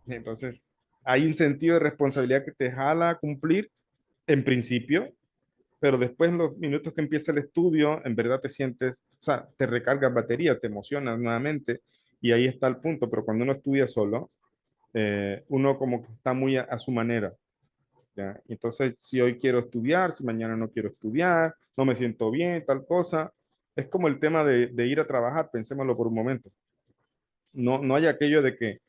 Entonces, hay un sentido de responsabilidad que te jala a cumplir en principio, pero después en los minutos que empieza el estudio, en verdad te sientes, o sea, te recargas batería, te emocionas nuevamente y ahí está el punto, pero cuando uno estudia solo, uno como que está muy a su manera, ¿ya? Entonces, si hoy quiero estudiar, si mañana no quiero estudiar, no me siento bien, tal cosa, es como el tema de ir a trabajar, pensémoslo por un momento. No, no hay aquello de que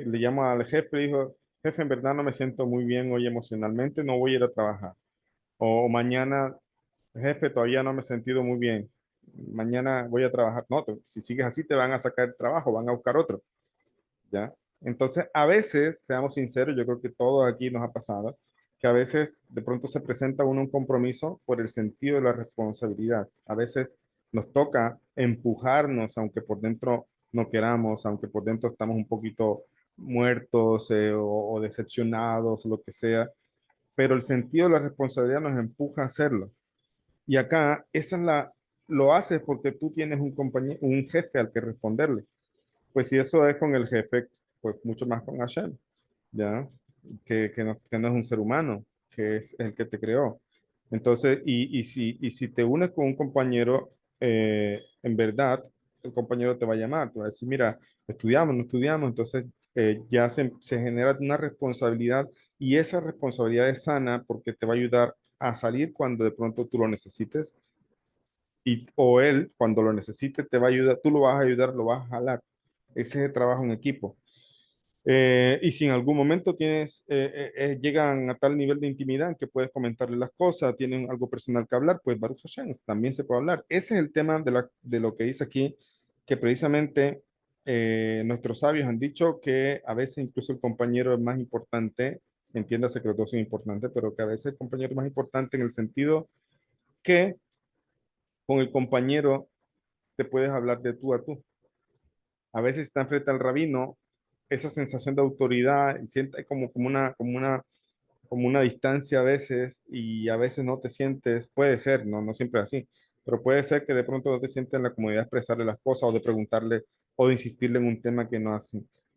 le llamo al jefe y dijo, jefe, en verdad no me siento muy bien hoy emocionalmente, no voy a ir a trabajar. O mañana, jefe, todavía no me he sentido muy bien. Mañana voy a trabajar. No, si sigues así te van a sacar el trabajo, van a buscar otro, ¿ya? Entonces, a veces, seamos sinceros, yo creo que todo aquí nos ha pasado, que a veces de pronto se presenta uno un compromiso por el sentido de la responsabilidad. A veces nos toca empujarnos, aunque por dentro no queramos, aunque por dentro estamos un poquito muertos o decepcionados, o lo que sea, pero el sentido de la responsabilidad nos empuja a hacerlo. Y acá, lo haces porque tú tienes un compañero, un jefe al que responderle. Pues si eso es con el jefe, pues mucho más con Hashem, ¿ya? Que no es un ser humano, que es el que te creó. Entonces, y si te unes con un compañero, en verdad, el compañero te va a llamar, te va a decir, mira, estudiamos, no estudiamos, entonces ya se genera una responsabilidad y esa responsabilidad es sana porque te va a ayudar a salir cuando de pronto tú lo necesites o él cuando lo necesite te va a ayudar, tú lo vas a ayudar, lo vas a jalar. Ese es el trabajo en equipo. Y si en algún momento llegan a tal nivel de intimidad que puedes comentarle las cosas, tienen algo personal que hablar, pues Baruch Hashem, también se puede hablar. Ese es el tema de lo que dice aquí, que precisamente nuestros sabios han dicho que a veces incluso el compañero es más importante, entiéndase que los dos son importantes, pero que a veces el compañero es más importante en el sentido que con el compañero te puedes hablar de tú a tú. A veces está frente al rabino, esa sensación de autoridad, siente como una distancia a veces y a veces no te sientes, puede ser, no, no siempre así, pero puede ser que de pronto no te sientes en la comodidad de expresarle las cosas o de preguntarle o de insistirle en un tema que no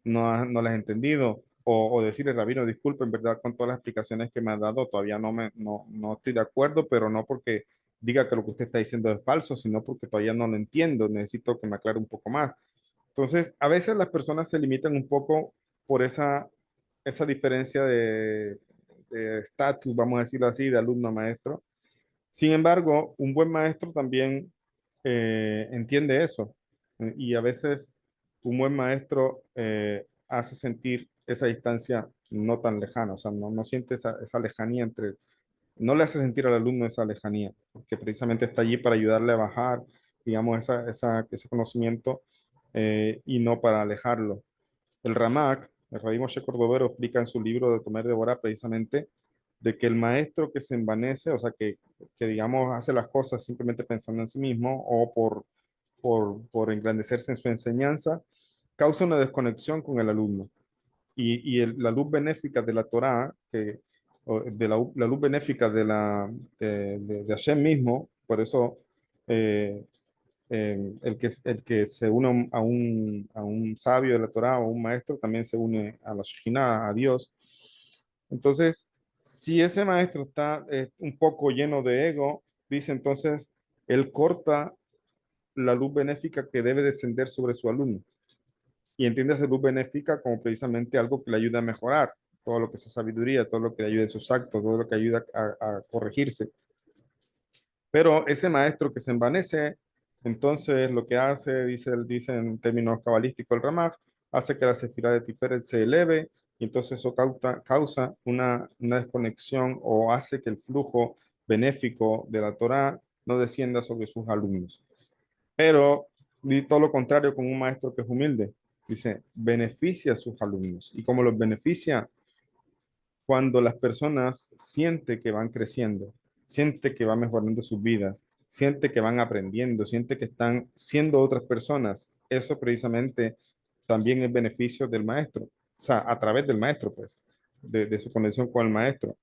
le has entendido o decirle, rabino, disculpe, en verdad con todas las explicaciones que me ha dado todavía no estoy de acuerdo, pero no porque diga que lo que usted está diciendo es falso, sino porque todavía no lo entiendo, necesito que me aclare un poco más. Entonces, a veces las personas se limitan un poco por esa diferencia de estatus, vamos a decirlo así, de alumno a maestro. Sin embargo, un buen maestro también entiende eso. Y a veces un buen maestro hace sentir esa distancia no tan lejana, o sea, no siente esa lejanía no le hace sentir al alumno esa lejanía, porque precisamente está allí para ayudarle a bajar, digamos, ese conocimiento y no para alejarlo. El Ramak, el Rabbi Moshe Cordovero, explica en su libro de Tomer de Borah precisamente de que el maestro que se envanece, o sea, que digamos hace las cosas simplemente pensando en sí mismo o por engrandecerse en su enseñanza, causa una desconexión con el alumno. La luz benéfica de la Torá, la luz benéfica de Hashem mismo, por eso el que se une a un sabio de la Torá o un maestro también se une a la Shekhinah, a Dios. Entonces, si ese maestro está un poco lleno de ego, dice entonces, él corta la luz benéfica que debe descender sobre su alumno y entiende esa luz benéfica como precisamente algo que le ayuda a mejorar todo lo que es sabiduría, todo lo que le ayuda en sus actos, todo lo que ayuda a corregirse. Pero ese maestro que se envanece, entonces lo que hace, dice en términos cabalísticos el Ramaj, hace que la sefirá de Tiferet se eleve y entonces eso causa una desconexión o hace que el flujo benéfico de la Torá no descienda sobre sus alumnos. Pero di todo lo contrario con un maestro que es humilde. Dice, beneficia a sus alumnos. ¿Y cómo los beneficia? Cuando las personas sienten que van creciendo, sienten que van mejorando sus vidas, sienten que van aprendiendo, sienten que están siendo otras personas, eso precisamente también es beneficio del maestro. O sea, a través del maestro, pues, de su conexión con el maestro.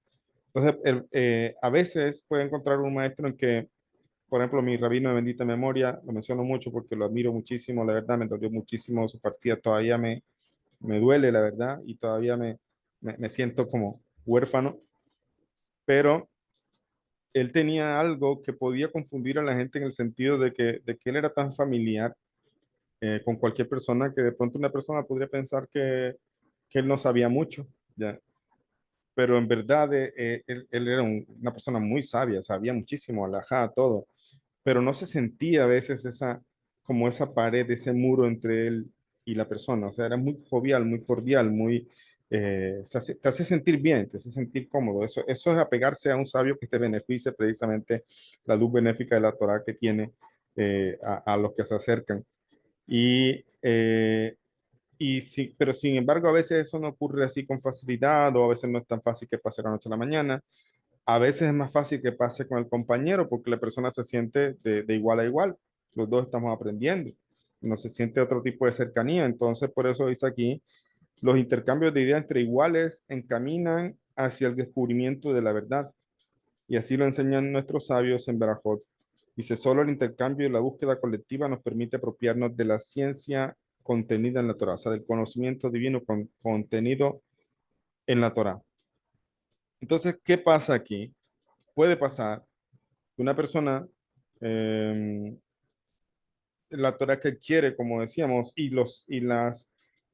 Entonces, a veces puede encontrar un maestro en que, por ejemplo, mi rabino de bendita memoria, lo menciono mucho porque lo admiro muchísimo, la verdad, me dolió muchísimo su partida, todavía me duele, la verdad, y todavía me siento como huérfano, pero él tenía algo que podía confundir a la gente en el sentido de que él era tan familiar con cualquier persona que de pronto una persona podría pensar que él no sabía mucho, ¿ya? Pero en verdad él era una persona muy sabia, sabía muchísimo, alajá, todo, pero no se sentía a veces como esa pared, ese muro entre él y la persona. O sea, era muy jovial, muy cordial, te hace sentir bien, te hace sentir cómodo. Eso es apegarse a un sabio que te beneficie precisamente la luz benéfica de la Torah que tiene a los que se acercan. Y, sí, pero sin embargo, a veces eso no ocurre así con facilidad o a veces no es tan fácil que pase la noche a la mañana. A veces es más fácil que pase con el compañero porque la persona se siente de igual a igual. Los dos estamos aprendiendo. No se siente otro tipo de cercanía. Entonces, por eso dice aquí, los intercambios de ideas entre iguales encaminan hacia el descubrimiento de la verdad. Y así lo enseñan nuestros sabios en Berajot. Dice, solo el intercambio y la búsqueda colectiva nos permite apropiarnos de la ciencia contenida en la Torah, o sea, del conocimiento divino contenido en la Torah. Entonces, ¿qué pasa aquí? Puede pasar que una persona, eh, la Torah que quiere, como decíamos,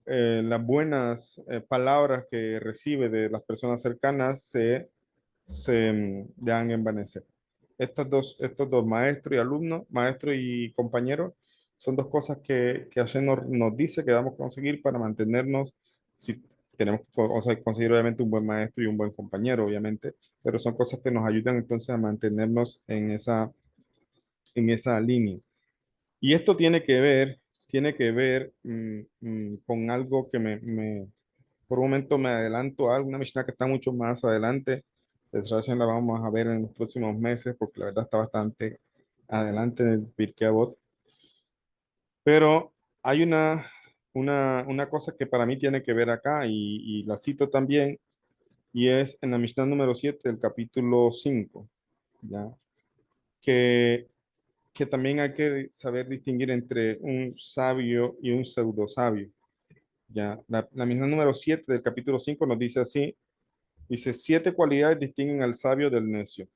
las buenas palabras que recibe de las personas cercanas se dejan envanecer. Estos dos, maestro y alumno, maestro y compañero, son dos cosas que Hashem nos dice que debemos conseguir para mantenernos, si tenemos que o sea, conseguir obviamente un buen maestro y un buen compañero, obviamente, pero son cosas que nos ayudan entonces a mantenernos en esa línea. Y esto tiene que ver con algo que por un momento me adelanto a alguna Mishnah que está mucho más adelante. Desgraciadamente la vamos a ver en los próximos meses porque la verdad está bastante adelante en el Pirkei Avot. Pero hay una cosa que para mí tiene que ver acá y la cito también y es en la Mishnah número 7 del capítulo 5, ¿ya? Que que también hay que saber distinguir entre un sabio y un pseudo sabio. Ya, la misma número 7 del capítulo 5 nos dice así, dice, 7 cualidades distinguen al sabio del necio.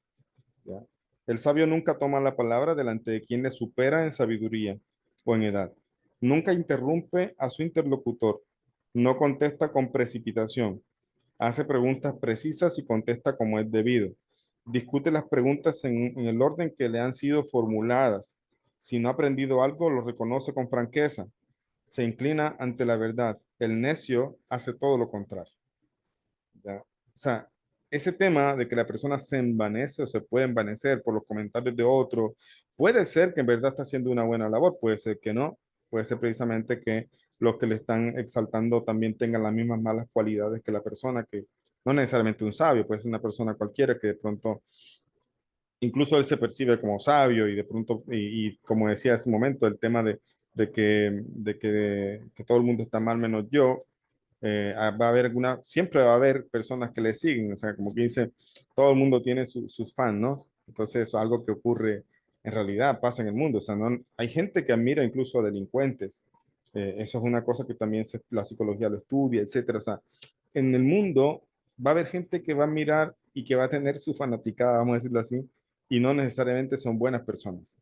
¿Ya? El sabio nunca toma la palabra delante de quien le supera en sabiduría o en edad. Nunca interrumpe a su interlocutor. No contesta con precipitación. Hace preguntas precisas y contesta como es debido. Discute las preguntas en el orden que le han sido formuladas. Si no ha aprendido algo, lo reconoce con franqueza. Se inclina ante la verdad. El necio hace todo lo contrario. ¿Ya? O sea, ese tema de que la persona se envanece o se puede envanecer por los comentarios de otro, puede ser que en verdad está haciendo una buena labor, puede ser que no, puede ser precisamente que los que le están exaltando también tengan las mismas malas cualidades que la persona que no necesariamente un sabio, puede ser una persona cualquiera que de pronto incluso él se percibe como sabio y de pronto, y como decía hace un momento, el tema de que todo el mundo está mal menos yo, va a haber siempre va a haber personas que le siguen, o sea, como que dice, todo el mundo tiene sus fans, ¿no? Entonces eso es algo que ocurre en realidad, pasa en el mundo, o sea, no, hay gente que admira incluso a delincuentes, eso es una cosa que también la psicología lo estudia, etcétera, o sea, en el mundo va a haber gente que va a mirar y que va a tener su fanaticada, vamos a decirlo así, y no necesariamente son buenas personas,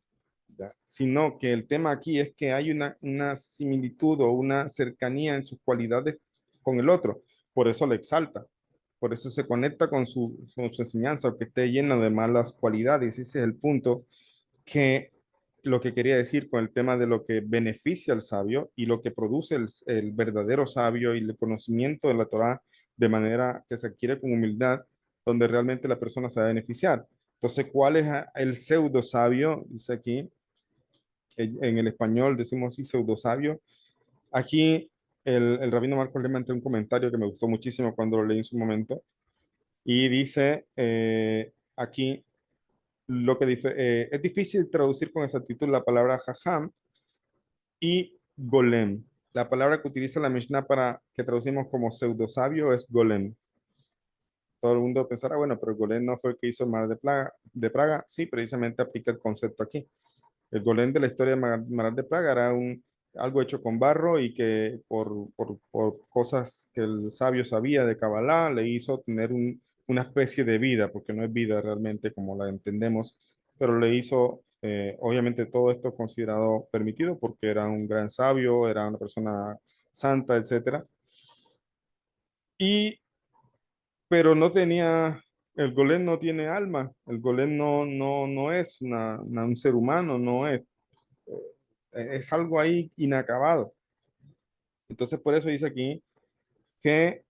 ¿ya? Sino que el tema aquí es que hay una similitud o una cercanía en sus cualidades con el otro, por eso le exalta, por eso se conecta con su enseñanza, aunque esté llena de malas cualidades. Ese es el punto que lo que quería decir con el tema de lo que beneficia al sabio y lo que produce el verdadero sabio y el conocimiento de la Torá de manera que se adquiere con humildad, donde realmente la persona se va a beneficiar. Entonces, ¿cuál es el pseudo sabio? Dice aquí, en el español decimos así, pseudo sabio. Aquí el rabino Marcos Lema entró un comentario que me gustó muchísimo cuando lo leí en su momento y dice aquí es difícil traducir con exactitud la palabra jajam y golem. La palabra que utiliza la Mishnah para que traducimos como pseudo sabio es golem. Todo el mundo pensará, bueno, pero el golem no fue el que hizo el mar de Praga. Sí, precisamente aplica el concepto aquí. El golem de la historia de Marat de Praga era algo hecho con barro y que por cosas que el sabio sabía de Kabbalah le hizo tener una especie de vida, porque no es vida realmente como la entendemos, pero le hizo, obviamente todo esto considerado permitido porque era un gran sabio, era una persona santa, etcétera. Y, pero no tenía, el golem no tiene alma, el golem no es un ser humano, no es algo ahí inacabado. Entonces, por eso dice aquí que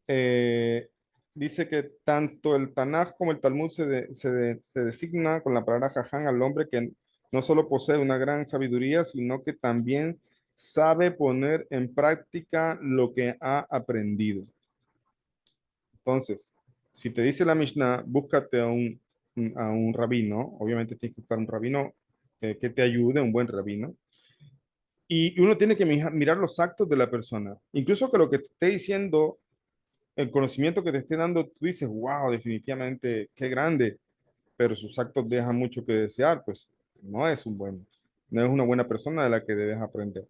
eh, dice que tanto el Tanaj como el Talmud se designa con la palabra jaján al hombre que no solo posee una gran sabiduría, sino que también sabe poner en práctica lo que ha aprendido. Entonces, si te dice la Mishnah, búscate a un rabino, obviamente tienes que buscar un rabino que te ayude, un buen rabino, y uno tiene que mirar los actos de la persona. Incluso que lo que te esté diciendo, el conocimiento que te esté dando, tú dices, wow, definitivamente, qué grande, pero sus actos dejan mucho que desear, pues no es una buena persona de la que debes aprender.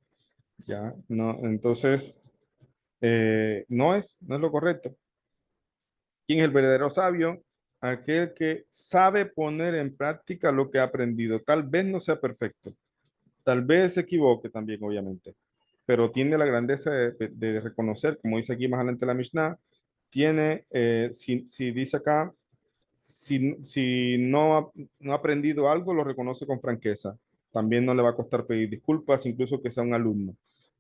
¿Ya? No, entonces, no es lo correcto. ¿Quién es el verdadero sabio? Aquel que sabe poner en práctica lo que ha aprendido. Tal vez no sea perfecto, tal vez se equivoque también, obviamente, pero tiene la grandeza de reconocer, como dice aquí más adelante la Mishnah, si dice acá, si no ha aprendido algo, lo reconoce con franqueza. También no le va a costar pedir disculpas, incluso que sea un alumno,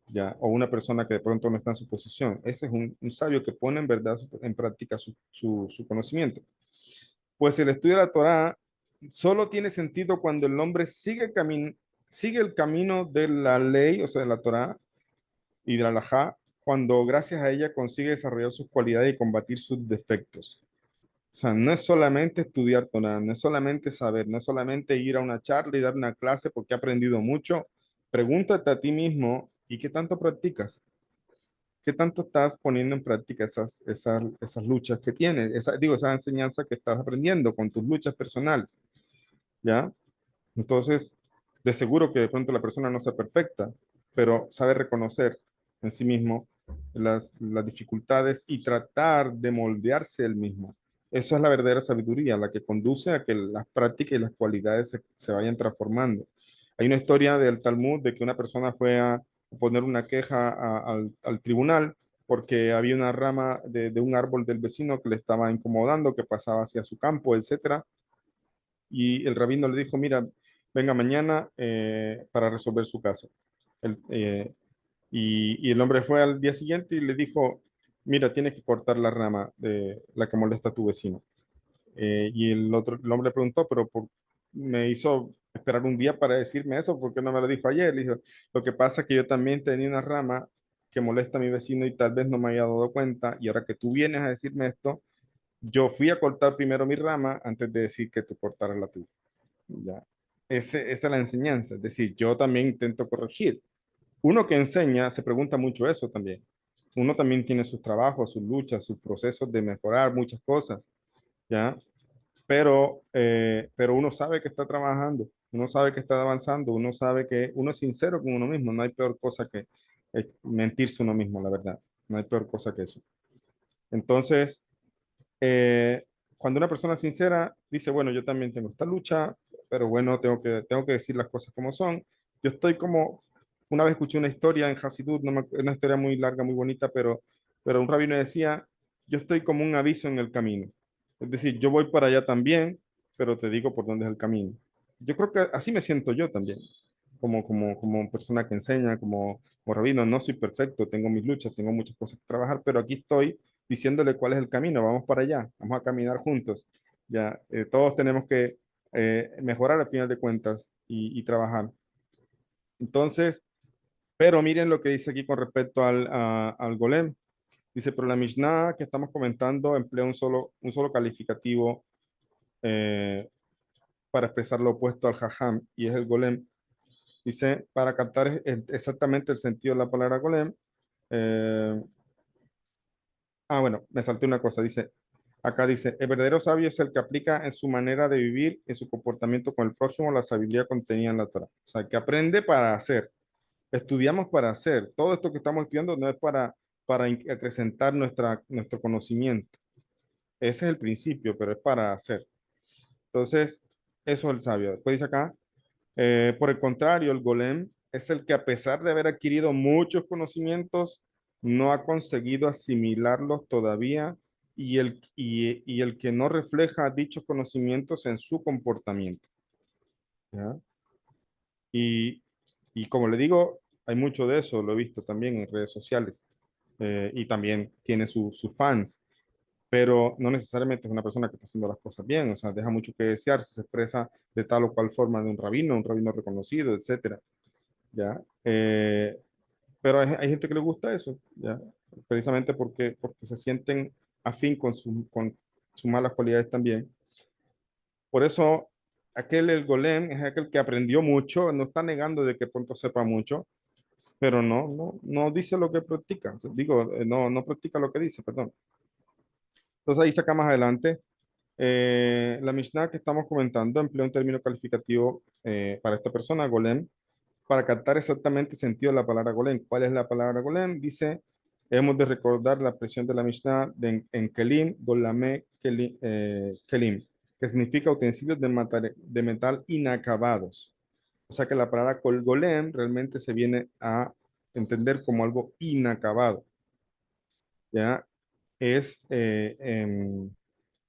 ya, o una persona que de pronto no está en su posición. Ese es un sabio que pone en verdad en práctica su conocimiento. Pues el estudio de la Torá solo tiene sentido cuando el hombre sigue el camino de la ley, o sea, de la Torá y de la Halajá, cuando gracias a ella consigue desarrollar sus cualidades y combatir sus defectos. O sea, no es solamente estudiar Torá, no es solamente saber, no es solamente ir a una charla y dar una clase porque he aprendido mucho. Pregúntate a ti mismo, ¿y qué tanto practicas? ¿Qué tanto estás poniendo en práctica esas luchas que tienes? Esa enseñanza que estás aprendiendo con tus luchas personales, ¿ya? Entonces, de seguro que de pronto la persona no sea perfecta, pero sabe reconocer en sí mismo las dificultades y tratar de moldearse él mismo. Esa es la verdadera sabiduría, la que conduce a que las prácticas y las cualidades se vayan transformando. Hay una historia del Talmud de que una persona fue a poner una queja al tribunal porque había una rama de un árbol del vecino que le estaba incomodando, que pasaba hacia su campo, etcétera. Y el rabino le dijo, mira, venga mañana para resolver su caso. Y el hombre fue al día siguiente y le dijo, mira, tienes que cortar la rama de la que molesta a tu vecino. Y el hombre preguntó, me hizo esperar un día para decirme eso, ¿por qué no me lo dijo ayer? Le dijo, lo que pasa es que yo también tenía una rama que molesta a mi vecino y tal vez no me haya dado cuenta, y ahora que tú vienes a decirme esto, yo fui a cortar primero mi rama antes de decir que tú cortaras la tuya. ¿Ya? Esa es la enseñanza. Es decir, yo también intento corregir. Uno que enseña se pregunta mucho eso también. Uno también tiene sus trabajos, sus luchas, sus procesos de mejorar muchas cosas, ¿ya? Pero uno sabe que está trabajando, uno sabe que está avanzando, uno sabe que uno es sincero con uno mismo. No hay peor cosa que mentirse uno mismo, la verdad. No hay peor cosa que eso. Entonces, eh, cuando una persona es sincera dice, bueno, yo también tengo esta lucha, pero bueno, tengo que decir las cosas como son. Yo estoy como, una vez escuché una historia en Hasidut, una historia muy larga, muy bonita, pero un rabino decía, yo estoy como un aviso en el camino. Es decir, yo voy para allá también, pero te digo por dónde es el camino. Yo creo que así me siento yo también, como persona que enseña, como rabino. No soy perfecto, tengo mis luchas, tengo muchas cosas que trabajar, pero aquí estoy diciéndole cuál es el camino, vamos para allá, vamos a caminar juntos. Ya, todos tenemos que mejorar al final de cuentas y trabajar. Entonces, pero miren lo que dice aquí con respecto al golem. Dice, pero la Mishnah que estamos comentando emplea un solo calificativo eh, para expresar lo opuesto al jajam, y es el golem. Dice, para captar exactamente el sentido de la palabra golem. eh, bueno, me salté una cosa. Acá dice, el verdadero sabio es el que aplica en su manera de vivir, en su comportamiento con el prójimo, la sabiduría contenida en la Torah. O sea, que aprende para hacer. Estudiamos para hacer. Todo esto que estamos estudiando no es para acrecentar nuestro conocimiento. Ese es el principio, pero es para hacer. Entonces, eso es el sabio. Después dice acá, por el contrario, el golem es el que a pesar de haber adquirido muchos conocimientos, no ha conseguido asimilarlos todavía y el que no refleja dichos conocimientos en su comportamiento. ¿Ya? Y, y como le digo, hay mucho de eso, lo he visto también en redes sociales, y también tiene sus fans, pero no necesariamente es una persona que está haciendo las cosas bien. O sea, deja mucho que desear si se expresa de tal o cual forma de un rabino reconocido, etcétera. ¿Ya? Pero hay gente que le gusta eso, ¿ya? Precisamente porque se sienten afín con sus malas cualidades también. Por eso, el golem es aquel que aprendió mucho, no está negando de que pronto sepa mucho, pero no dice lo que practica. O sea, digo, no practica lo que dice, perdón. Entonces ahí saca más adelante. La Mishnah que estamos comentando emplea un término calificativo para esta persona, golem, para captar exactamente el sentido de la palabra golem. ¿Cuál es la palabra golem? Dice, hemos de recordar la expresión de la Mishnah en kelim, golame, kelim, que significa utensilios de metal inacabados. O sea que la palabra golem realmente se viene a entender como algo inacabado. ¿Ya? Es,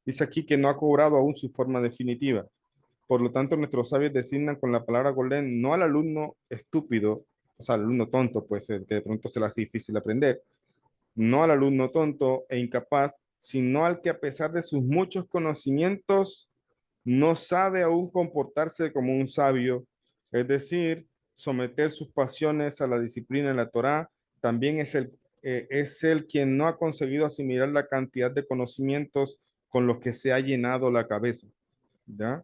dice aquí que no ha cobrado aún su forma definitiva. Por lo tanto, nuestros sabios designan con la palabra golem no al alumno estúpido, o sea, al alumno tonto, pues el que de pronto se le hace difícil aprender, no al alumno tonto e incapaz, sino al que a pesar de sus muchos conocimientos no sabe aún comportarse como un sabio, es decir, someter sus pasiones a la disciplina en la Torá. También es el quien no ha conseguido asimilar la cantidad de conocimientos con los que se ha llenado la cabeza. ¿Ya?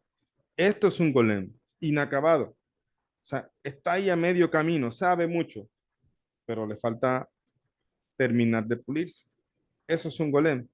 Esto es un golem inacabado. O sea, está ahí a medio camino, sabe mucho, pero le falta terminar de pulirse. Eso es un golem.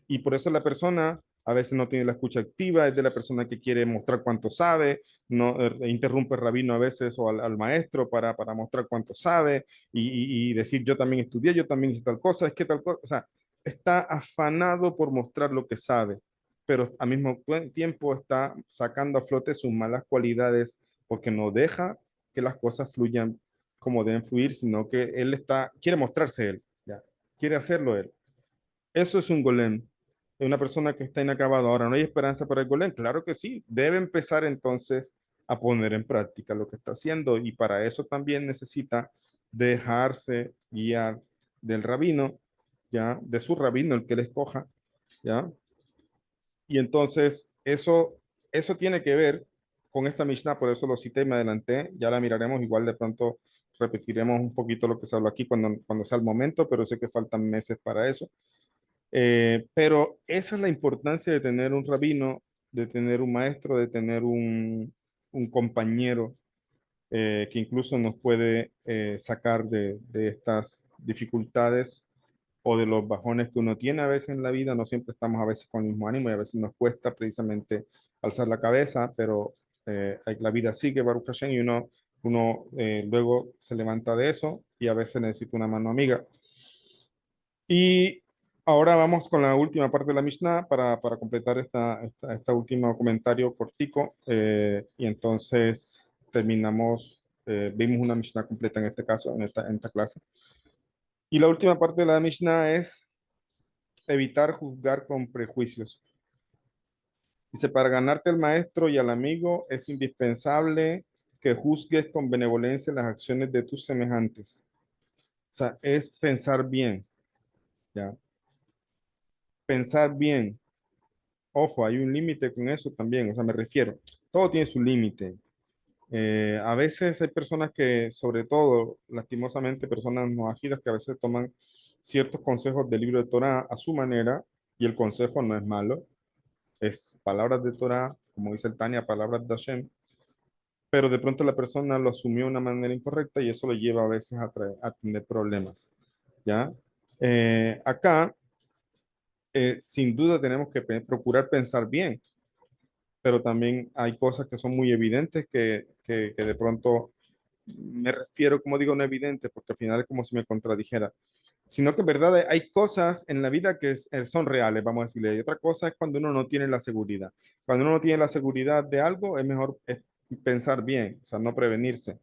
Y por eso la persona a veces no tiene la escucha activa, es de la persona que quiere mostrar cuánto sabe, no interrumpe el rabino a veces o al maestro para mostrar cuánto sabe y decir yo también estudié, yo también hice tal cosa, es que tal cosa, o sea, está afanado por mostrar lo que sabe, pero al mismo tiempo está sacando a flote sus malas cualidades porque no deja que las cosas fluyan como deben fluir, sino que quiere mostrarse él, ¿ya? Quiere hacerlo él. Eso es un golem, una persona que está inacabado. Ahora, ¿no hay esperanza para el golem? Claro que sí. Debe empezar entonces a poner en práctica lo que está haciendo, y para eso también necesita dejarse guiar del rabino, ¿ya? De su rabino, el que le escoja, ¿ya? Y entonces eso tiene que ver con esta Mishnah, por eso lo cité y me adelanté. Ya la miraremos, igual de pronto repetiremos un poquito lo que se habló aquí cuando sea el momento, pero sé que faltan meses para eso. Pero esa es la importancia de tener un rabino, de tener un maestro, de tener un compañero que incluso nos puede sacar de estas dificultades o de los bajones que uno tiene a veces en la vida. No siempre estamos a veces con el mismo ánimo y a veces nos cuesta precisamente alzar la cabeza, pero la vida sigue, Baruch Hashem, y uno luego se levanta de eso y a veces necesita una mano amiga. Y ahora vamos con la última parte de la Mishnah para completar esta último comentario cortico. Y entonces terminamos, vimos una Mishnah completa en este caso, en esta clase. Y la última parte de la Mishnah es evitar juzgar con prejuicios. Dice, para ganarte al maestro y al amigo es indispensable que juzgues con benevolencia las acciones de tus semejantes. O sea, es pensar bien, ¿ya? Pensar bien. Ojo, hay un límite con eso también, o sea, me refiero, todo tiene su límite. A veces hay personas que, sobre todo, lastimosamente, personas no ágiles que a veces toman ciertos consejos del libro de Torah a su manera y el consejo no es malo, es palabras de Torah, como dice el Tania, palabras de Hashem, pero de pronto la persona lo asumió de una manera incorrecta y eso lo lleva a veces a tener problemas, ¿ya? Acá, sin duda, tenemos que procurar pensar bien, pero también hay cosas que son muy evidentes que de pronto me refiero, como digo, no evidentes, porque al final es como si me contradijera, sino que en verdad hay cosas en la vida que son reales, vamos a decirle, y otra cosa es cuando uno no tiene la seguridad. Cuando uno no tiene la seguridad de algo, es mejor pensar bien, o sea, no prevenirse.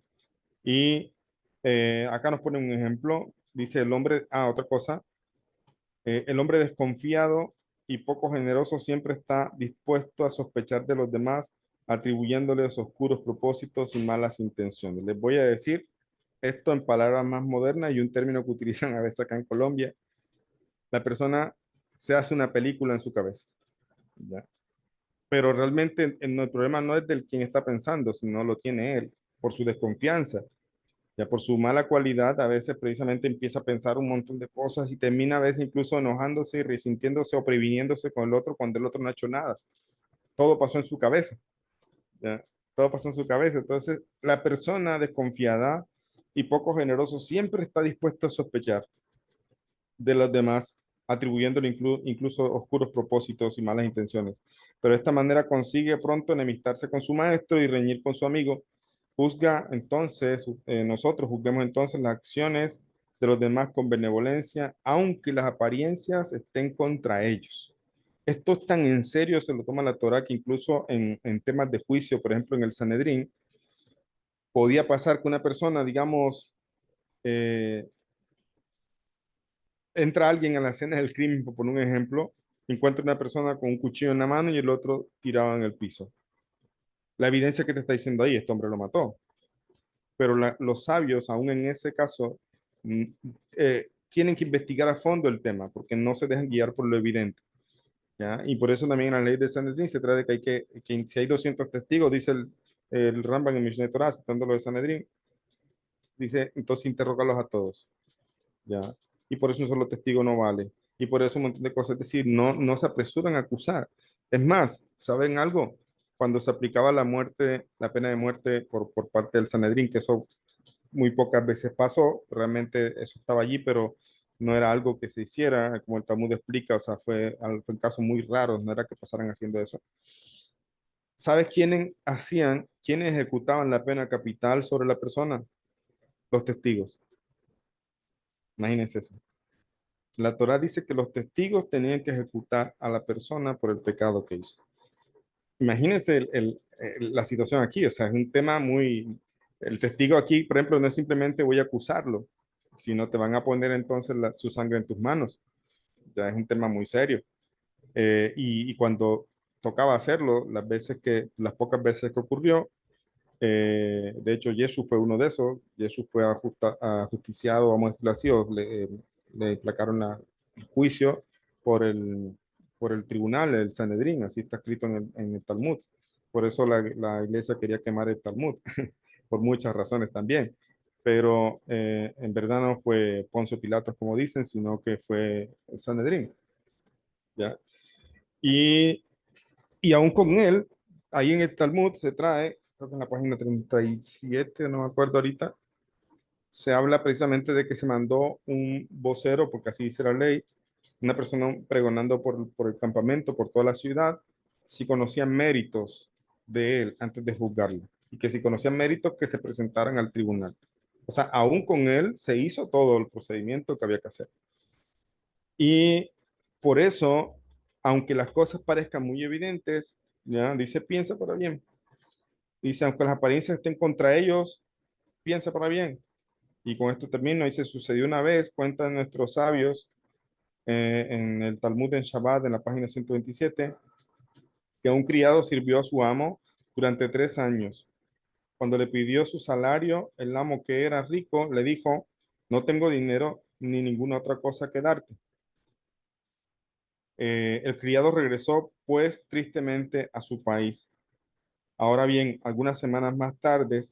Y acá nos pone un ejemplo, dice el hombre, otra cosa, el hombre desconfiado y poco generoso siempre está dispuesto a sospechar de los demás, atribuyéndoles oscuros propósitos y malas intenciones. Les voy a decir esto en palabras más modernas y un término que utilizan a veces acá en Colombia. La persona se hace una película en su cabeza, ¿ya? Pero realmente el problema no es del quien está pensando, sino lo tiene él, por su desconfianza. Ya por su mala cualidad, a veces precisamente empieza a pensar un montón de cosas y termina a veces incluso enojándose y resintiéndose o previniéndose con el otro cuando el otro no ha hecho nada. Todo pasó en su cabeza, ¿ya? Todo pasó en su cabeza. Entonces, la persona desconfiada y poco generoso siempre está dispuesto a sospechar de los demás, atribuyéndole incluso oscuros propósitos y malas intenciones. Pero de esta manera consigue pronto enemistarse con su maestro y reñir con su amigo. Juzga entonces, nosotros juzguemos entonces las acciones de los demás con benevolencia, aunque las apariencias estén contra ellos. Esto es tan en serio, se lo toma la Torá, que incluso en temas de juicio, por ejemplo, en el Sanedrín, podía pasar que una persona, digamos, eh, entra alguien a la escena del crimen, por poner un ejemplo, encuentra una persona con un cuchillo en la mano y el otro tirado en el piso. La evidencia que te está diciendo ahí, este hombre lo mató. Pero los sabios, aún en ese caso, mm, tienen que investigar a fondo el tema, porque no se dejan guiar por lo evidente, ¿ya? Y por eso también en la ley de Sanedrín se trata de que si hay 200 testigos, dice el Rambam en Mishneh Torah, citando lo de Sanedrín, dice, entonces interrogarlos a todos. ¿Ya? Y por eso un solo testigo no vale. Y por eso un montón de cosas. Es decir, no se apresuran a acusar. Es más, ¿saben algo? Cuando se aplicaba la muerte, la pena de muerte por parte del Sanedrín, que eso muy pocas veces pasó, realmente eso estaba allí, pero no era algo que se hiciera, como el Talmud explica, o sea, fue casos muy raros, no era que pasaran haciendo eso. ¿Sabes quiénes ejecutaban la pena capital sobre la persona? Los testigos. Imagínense eso. La Torá dice que los testigos tenían que ejecutar a la persona por el pecado que hizo. Imagínense la situación aquí, o sea, es un tema muy... El testigo aquí, por ejemplo, no es simplemente voy a acusarlo, sino te van a poner entonces su sangre en tus manos. Ya es un tema muy serio. Y cuando tocaba hacerlo, las pocas veces que ocurrió, de hecho, Jesús fue uno de esos. Jesús fue ajusticiado, vamos a decirlo así, o le placaron el juicio por por el tribunal, el Sanedrín, así está escrito en el Talmud. Por eso la iglesia quería quemar el Talmud, por muchas razones también. Pero en verdad no fue Poncio Pilatos, como dicen, sino que fue el Sanedrín. ¿ya? Y, y aún con él, ahí en el Talmud se trae, creo que en la página 37 no me acuerdo ahorita, se habla precisamente de que se mandó un vocero, porque así dice la ley, una persona pregonando por el campamento, por toda la ciudad, si conocían méritos de él antes de juzgarlo. Y que si conocían méritos, que se presentaran al tribunal. O sea, aún con él se hizo todo el procedimiento que había que hacer. Y por eso, aunque las cosas parezcan muy evidentes, ya dice, piensa para bien. Dice, aunque las apariencias estén contra ellos, piensa para bien. Y con esto termino. Dice, sucedió una vez, cuentan nuestros sabios en el Talmud en Shabbat, en la página 127, que un criado sirvió a su amo durante 3 años. Cuando le pidió su salario, el amo, que era rico, le dijo, no tengo dinero ni ninguna otra cosa que darte. El criado regresó, pues, tristemente a su país. Ahora bien, algunas semanas más tarde,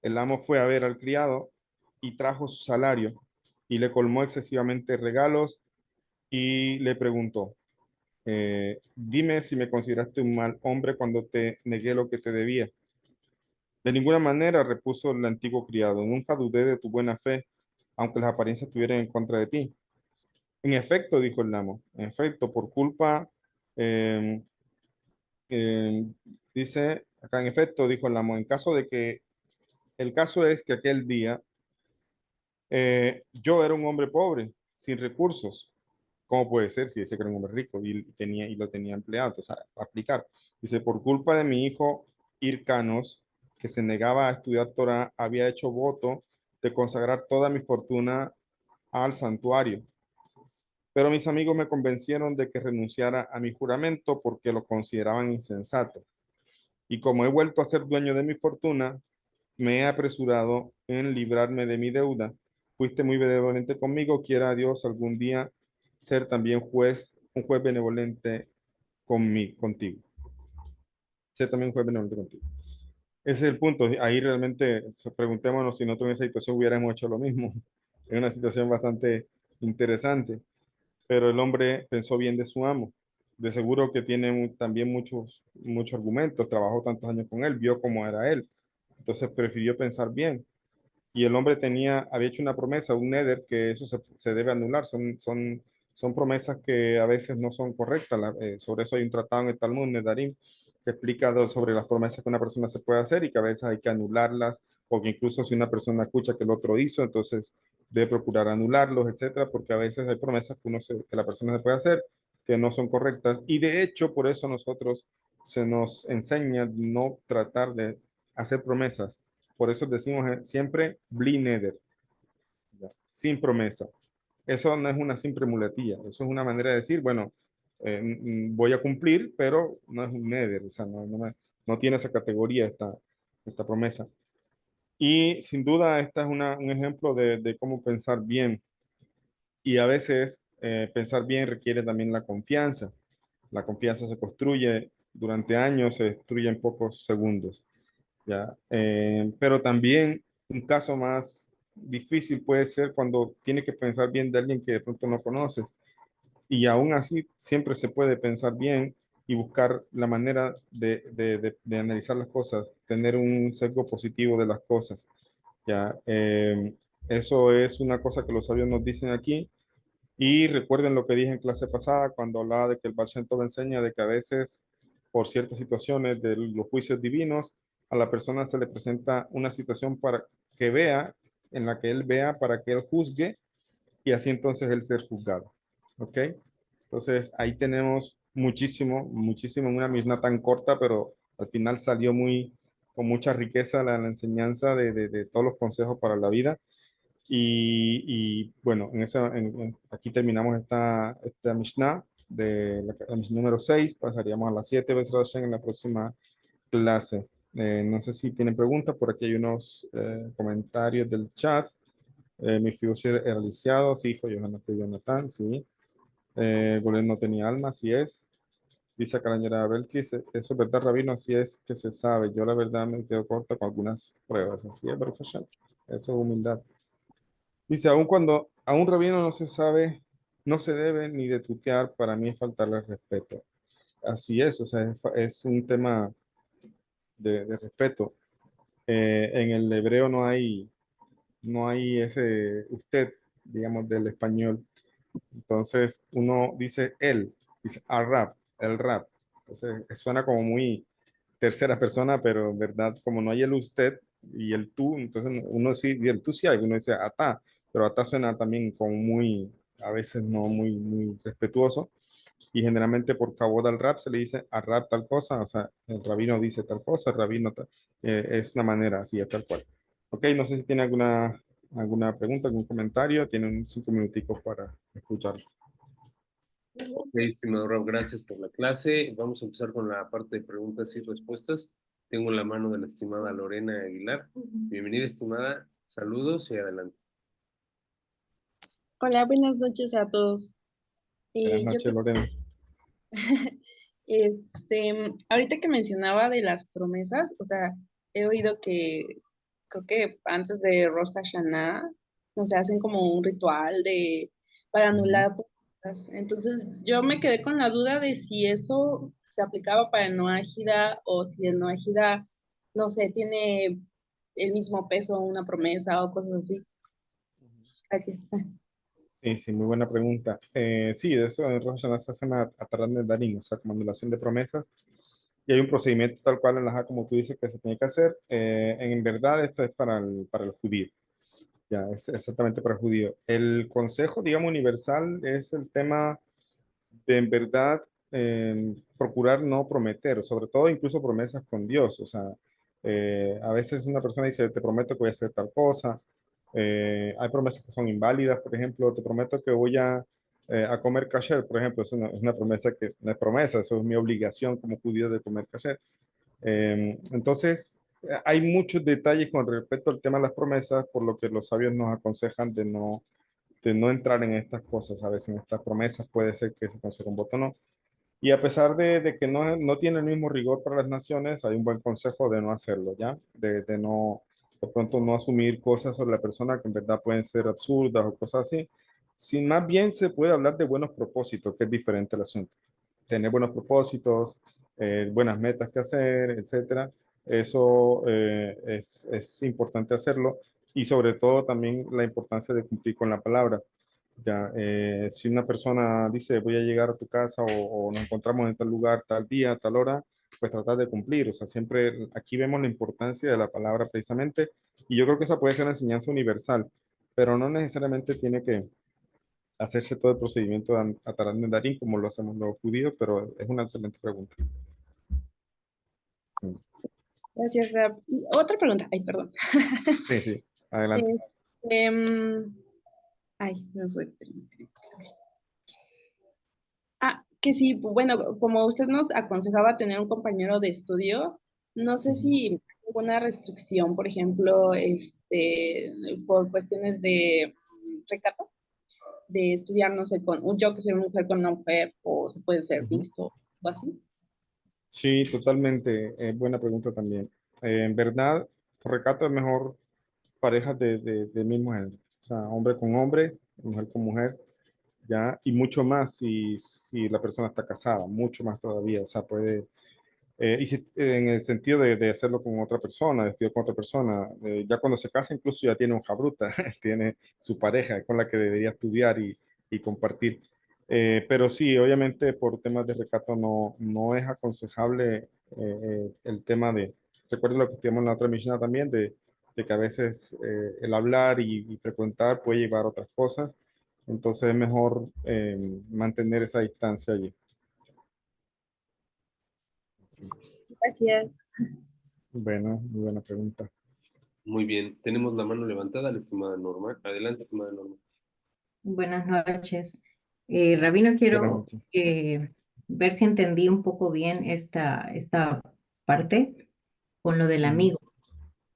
el amo fue a ver al criado y trajo su salario y le colmó excesivamente regalos y le preguntó, dime si me consideraste un mal hombre cuando te negué lo que te debía. De ninguna manera, repuso el antiguo criado, nunca dudé de tu buena fe, aunque las apariencias estuvieran en contra de ti. En efecto, dijo el amo, en efecto, por culpa, eh, eh, dice acá, en efecto, dijo el amo, en caso de que, el caso es que aquel día yo era un hombre pobre, sin recursos. ¿Cómo puede ser si dice que era un hombre rico y lo tenía empleado? Entonces, a aplicar. Dice, por culpa de mi hijo Hircanos, que se negaba a estudiar Torah, había hecho voto de consagrar toda mi fortuna al santuario. Pero mis amigos me convencieron de que renunciara a mi juramento porque lo consideraban insensato. Y como he vuelto a ser dueño de mi fortuna, me he apresurado en librarme de mi deuda. Fuiste muy benevolente conmigo, quiera Dios algún día ser también un juez benevolente contigo. Ser también un juez benevolente contigo. Ese es el punto. Ahí realmente preguntémonos si nosotros en esa situación hubiéramos hecho lo mismo. Es una situación bastante interesante, pero el hombre pensó bien de su amo. De seguro que tiene también muchos argumentos, trabajó tantos años con él, vio cómo era él, entonces prefirió pensar bien. Y el hombre había hecho una promesa, un neder, que eso se debe anular. Son promesas que a veces no son correctas. Sobre eso hay un tratado en el Talmud, Nedarim, que explica sobre las promesas que una persona se puede hacer y que a veces hay que anularlas, o que incluso si una persona escucha que el otro hizo, entonces debe procurar anularlos, etcétera, porque a veces hay promesas que la persona se puede hacer que no son correctas. Y de hecho, por eso nosotros se nos enseña no tratar de hacer promesas. Por eso decimos siempre bli neder, ¿ya? Sin promesa. Eso no es una simple muletilla, eso es una manera de decir, bueno, voy a cumplir, pero no es un neder, o sea, no tiene esa categoría esta promesa. Y sin duda, esta es un ejemplo de cómo pensar bien. Y a veces pensar bien requiere también la confianza. La confianza se construye durante años, se destruye en pocos segundos. ¿Ya? Pero también un caso más difícil puede ser cuando tiene que pensar bien de alguien que de pronto no conoces. Y aún así siempre se puede pensar bien y buscar la manera de analizar las cosas, tener un sesgo positivo de las cosas. ¿Ya? Eso es una cosa que los sabios nos dicen aquí. Y recuerden lo que dije en clase pasada cuando hablaba de que el Baal Shem Tov enseña de que a veces, por ciertas situaciones de los juicios divinos, a la persona se le presenta una situación para que vea, en la que él vea, para que él juzgue y así entonces él ser juzgado. ¿Ok? Entonces ahí tenemos muchísimo en una misma tan corta, pero al final salió con mucha riqueza la enseñanza de todos los consejos para la vida. Y bueno, aquí terminamos esta Mishnah la Mishnah número 6. Pasaríamos a las 7 veces en la próxima clase. No sé si tienen preguntas, por aquí hay unos comentarios del chat. Mi fiducia era lisiado, sí, hijo Jonathan, sí. Golet no tenía alma, así es. Dice acá la señora Belkis, eso es verdad, Rabino, así es que se sabe. Yo la verdad me quedo corta con algunas pruebas, así es, Baruch Hashem. Eso es humildad. Dice, aun cuando a un rabino no se sabe no se debe ni de tutear, para mí es faltarle al respeto. Así es, o sea, es un tema de respeto. En el hebreo no hay ese usted, digamos, del español. Entonces uno dice él, dice Arab, el rap. Entonces suena como muy tercera persona, pero en verdad, como no hay el usted y el tú, entonces uno sí, y el tú sí hay, uno dice ata, pero ata suena también como muy, a veces no muy respetuoso. Y generalmente por cabod al rap se le dice a rap tal cosa, o sea, el rabino dice tal cosa, el rabino es una manera así, es tal cual. Ok, no sé si tiene alguna pregunta, algún comentario, tienen 5 minuticos para escuchar. Ok, estimado Rob, gracias por la clase. Vamos a empezar con la parte de preguntas y respuestas. Tengo la mano de la estimada Lorena Aguilar. Bienvenida, estimada. Saludos y adelante. Hola, buenas noches a todos. Buenas Yo noches, Lorena. ahorita que mencionaba de las promesas, o sea, he oído que creo que antes de Rosh Hashanah, no sé, hacen como un ritual para Ujú. anular promesas. Entonces, yo me quedé con la duda de si eso se aplicaba para el Noa Ejida o si el Noa Ejida, no sé, tiene el mismo peso una promesa o cosas así. Gracias. Sí, sí, muy buena pregunta. Sí, de eso en Rosh Hashanah se hace una Atarat Nedarim, o sea, como anulación de promesas. Y hay un procedimiento tal cual en la Ajá, como tú dices, que se tiene que hacer. En verdad, esto es para el judío. Ya, es exactamente para el judío. El consejo, digamos, universal es el tema de, en verdad, procurar no prometer, sobre todo incluso promesas con Dios. O sea, a veces una persona dice, te prometo que voy a hacer tal cosa. Hay promesas que son inválidas, por ejemplo, te prometo que voy a comer kasher, por ejemplo, es una promesa que no es promesa, eso es mi obligación como judío de comer kasher. Entonces, hay muchos detalles con respecto al tema de las promesas, por lo que los sabios nos aconsejan de no entrar en estas cosas. A veces en estas promesas puede ser que se consiga un voto o no. Y a pesar de que no tiene el mismo rigor para las naciones, hay un buen consejo de no hacerlo, ¿ya? De no, de pronto no asumir cosas sobre la persona que en verdad pueden ser absurdas o cosas así. Si más bien se puede hablar de buenos propósitos, que es diferente el asunto. Tener buenos propósitos, buenas metas que hacer, etcétera. Eso es importante hacerlo y sobre todo también la importancia de cumplir con la palabra. Ya, si una persona dice voy a llegar a tu casa o nos encontramos en tal lugar, tal día, tal hora, pues tratar de cumplir. O sea, siempre aquí vemos la importancia de la palabra precisamente y yo creo que esa puede ser una enseñanza universal, pero no necesariamente tiene que hacerse todo el procedimiento de Atarat Nedarim como lo hacemos los judíos, pero es una excelente pregunta. Sí, Gracias, Rap. Y otra pregunta, ay, perdón. sí, sí. Adelante. Este, ay, me fue. Que sí, bueno, como usted nos aconsejaba tener un compañero de estudio, no sé Ujú. si hay alguna restricción, por ejemplo, por cuestiones de recato, de estudiar, no sé, yo que soy una mujer con una mujer, o se puede ser Ujú. mixto, o así. Sí, totalmente. Buena pregunta también. En verdad, por recato es mejor parejas del mismo género, o sea, hombre con hombre, mujer con mujer, ya, y mucho más si la persona está casada, mucho más todavía, o sea, puede, y si, en el sentido de hacerlo con otra persona, de estudiar con otra persona, ya cuando se casa incluso ya tiene un jabruta, tiene su pareja con la que debería estudiar y compartir. Pero sí, obviamente por temas de recato no es aconsejable el tema recuerden lo que estudiamos en la otra misión también, de que a veces el hablar y frecuentar puede llevar a otras cosas, entonces es mejor mantener esa distancia allí. Sí. Gracias. Bueno, muy buena pregunta. Muy bien. Tenemos la mano levantada, la estimada Norma. Adelante, estimada Norma. Buenas noches. Rabino, Buenas quiero noches. ver si entendí un poco bien esta parte con lo del Ujú, amigo,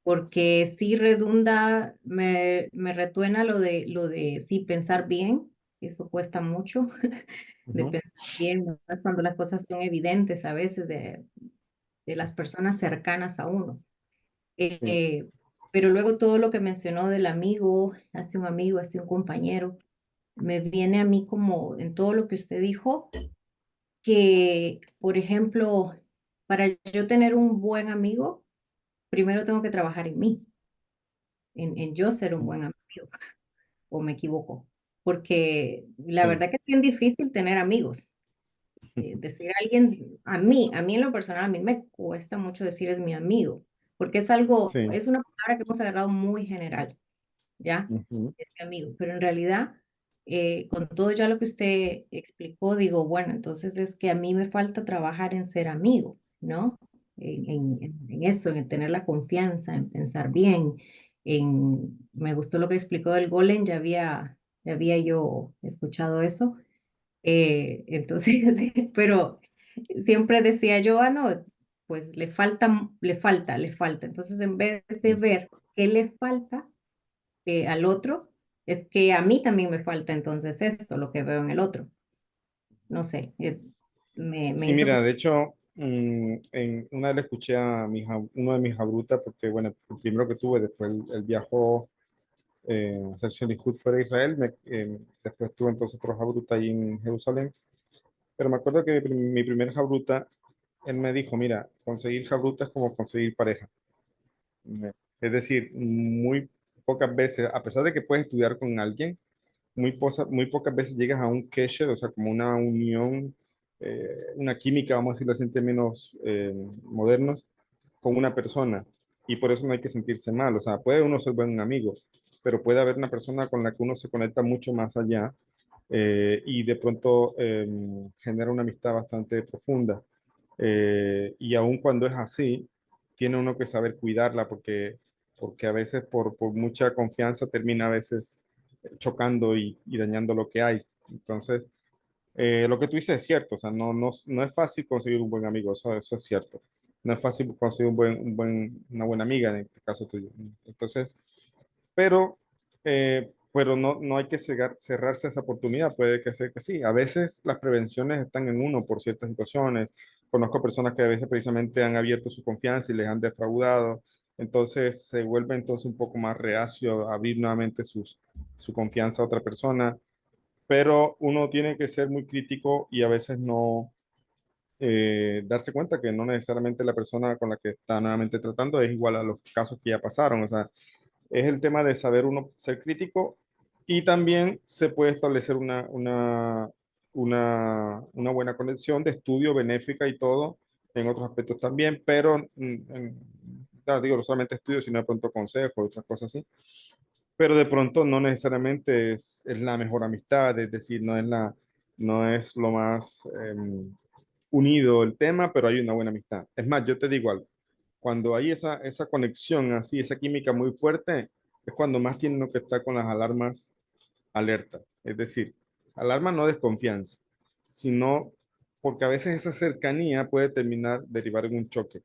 porque sí redunda, me retuena lo de sí pensar bien, eso cuesta mucho de ujú, pensar bien, ¿no? Cuando las cosas son evidentes a veces de las personas cercanas a uno. sí, Pero luego todo lo que mencionó del amigo, hace un compañero. me viene a mí como en todo lo que usted dijo, que, por ejemplo, para yo tener un buen amigo, primero tengo que trabajar en mí, en yo ser un buen amigo, o me equivoco, porque la Sí, verdad que es bien difícil tener amigos. Decir a alguien, a mí en lo personal, a mí me cuesta mucho decir es mi amigo, porque es algo, sí. es una palabra que hemos agarrado muy general, ¿ya? Ujú. Es mi amigo, pero en realidad, con todo ya lo que usted explicó, digo, bueno, entonces es que a mí me falta trabajar en ser amigo, ¿no? En eso, en tener la confianza, en pensar bien, me gustó lo que explicó del golem, ya había yo escuchado eso, entonces, pero siempre decía yo, ah, no, pues le falta. Entonces, en vez de ver qué le falta al otro, es que a mí también me falta entonces esto, lo que veo en el otro. No sé, me Sí, hizo... mira, de hecho, en una vez le escuché a uno de mis jabrutas, porque bueno, el primero que tuve, después él viajó a hacer Shelichut fuera de Israel, después tuve entonces otro jabruta ahí en Jerusalén, pero me acuerdo que mi primer jabruta, él me dijo, mira, conseguir jabruta es como conseguir pareja. Es decir, muy pocas veces, a pesar de que puedes estudiar con alguien, muy pocas veces llegas a un kesher, o sea, como una unión, una química, vamos a decirlo así en términos modernos, con una persona. Y por eso no hay que sentirse mal. O sea, puede uno ser buen amigo, pero puede haber una persona con la que uno se conecta mucho más allá y de pronto genera una amistad bastante profunda. Y aun cuando es así, tiene uno que saber cuidarla porque a veces por mucha confianza termina a veces chocando y dañando lo que hay. Entonces, lo que tú dices es cierto, o sea, no es fácil conseguir un buen amigo, eso es cierto. No es fácil conseguir una buena amiga en este caso tuyo. Entonces, pero no hay que cerrarse a esa oportunidad, puede que sea que sí. A veces las prevenciones están en uno por ciertas situaciones. Conozco personas que a veces precisamente han abierto su confianza y les han defraudado, entonces se vuelve entonces un poco más reacio a abrir nuevamente su confianza a otra persona, pero uno tiene que ser muy crítico y a veces no darse cuenta que no necesariamente la persona con la que está nuevamente tratando es igual a los casos que ya pasaron, o sea, es el tema de saber uno ser crítico y también se puede establecer una buena conexión de estudio benéfica y todo en otros aspectos también, pero ya digo, no solamente estudio, sino de pronto consejos, otras cosas así. Pero de pronto no necesariamente es la mejor amistad, es decir, no es lo más unido el tema, pero hay una buena amistad. Es más, yo te digo algo, cuando hay esa conexión así, esa química muy fuerte, es cuando más tiene uno que estar con las alarmas alerta. Es decir, alarma no desconfianza, sino porque a veces esa cercanía puede derivar en un choque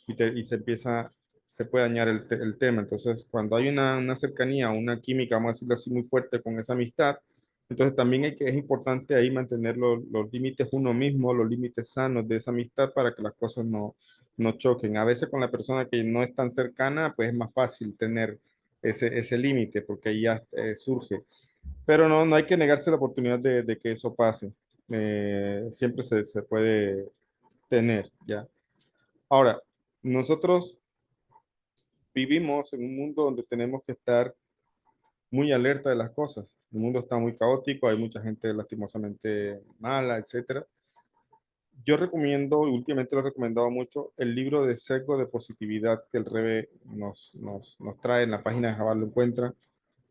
y se puede dañar el tema. Entonces, cuando hay una cercanía, una química, vamos a decirlo así, muy fuerte con esa amistad, entonces también es importante ahí mantener los límites uno mismo, los límites sanos de esa amistad para que las cosas no choquen. A veces con la persona que no es tan cercana, pues es más fácil tener ese límite porque ahí ya surge. Pero no hay que negarse la oportunidad de que eso pase. Siempre se puede tener, ¿ya? Ahora, nosotros vivimos en un mundo donde tenemos que estar muy alerta de las cosas. El mundo está muy caótico, hay mucha gente lastimosamente mala, etcétera. Yo recomiendo, y últimamente lo he recomendado mucho, el libro de Sesgo de Positividad que el Rebe nos trae en la página de Jabal lo encuentra,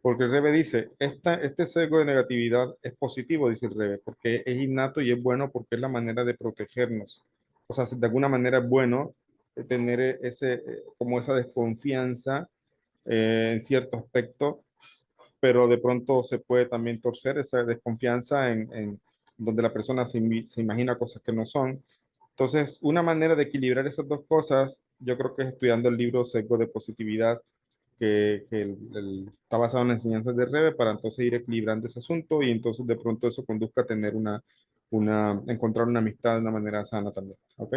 porque el Rebe dice, este sesgo de negatividad es positivo, dice el Rebe, porque es innato y es bueno porque es la manera de protegernos. O sea, de alguna manera es bueno tener como esa desconfianza en cierto aspecto, pero de pronto se puede también torcer esa desconfianza en donde la persona se imagina cosas que no son. Entonces, una manera de equilibrar esas dos cosas, yo creo que es estudiando el libro Sesgo de Positividad, que está basado en las enseñanzas de Rebe, para entonces ir equilibrando ese asunto y entonces de pronto eso conduzca a tener encontrar una amistad de una manera sana también. ¿Ok?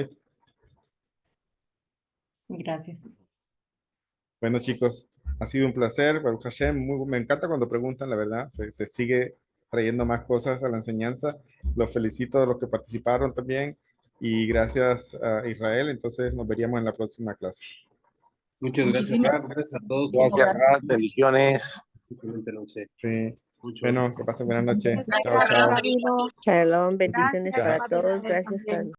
Gracias. Bueno, chicos, ha sido un placer. Baruch Hashem, me encanta cuando preguntan, la verdad, se sigue trayendo más cosas a la enseñanza. Los felicito a los que participaron también y gracias a Israel. Entonces nos veríamos en la próxima clase. Muchas gracias, Raf. Gracias a todos. Gracias, Raf. Bendiciones. Excelente noche. Sí. Mucho. Bueno, que pasen buenas noches. Chao, chao. Shalom, bendiciones Chao. para todos. Gracias a